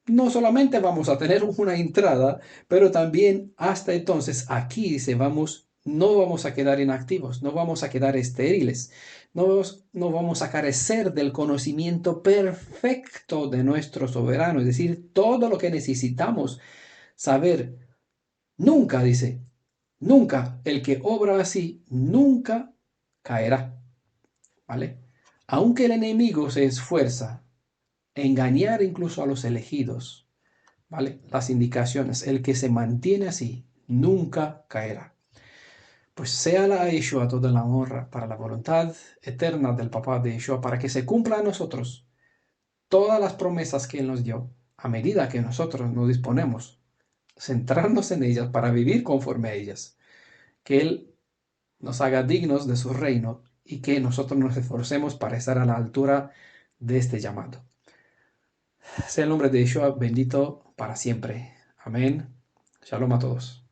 no solamente vamos a tener una entrada, pero también hasta entonces aquí dice, no vamos a quedar inactivos, no vamos a quedar estériles, no vamos a carecer del conocimiento perfecto de nuestro soberano, es decir, todo lo que necesitamos saber. Nunca, dice, nunca, el que obra así, nunca caerá, ¿vale? Aunque el enemigo se esfuerza en engañar incluso a los elegidos, ¿vale? Las indicaciones, el que se mantiene así, nunca caerá. Pues sea la Yeshua toda la honra para la voluntad eterna del Papá de Yeshua, para que se cumpla a nosotros todas las promesas que Él nos dio, a medida que nosotros nos disponemos, centrarnos en ellas para vivir conforme a ellas. Que Él nos haga dignos de su reino y que nosotros nos esforcemos para estar a la altura de este llamado. Sea el nombre de Yeshua bendito para siempre. Amén. Shalom a todos.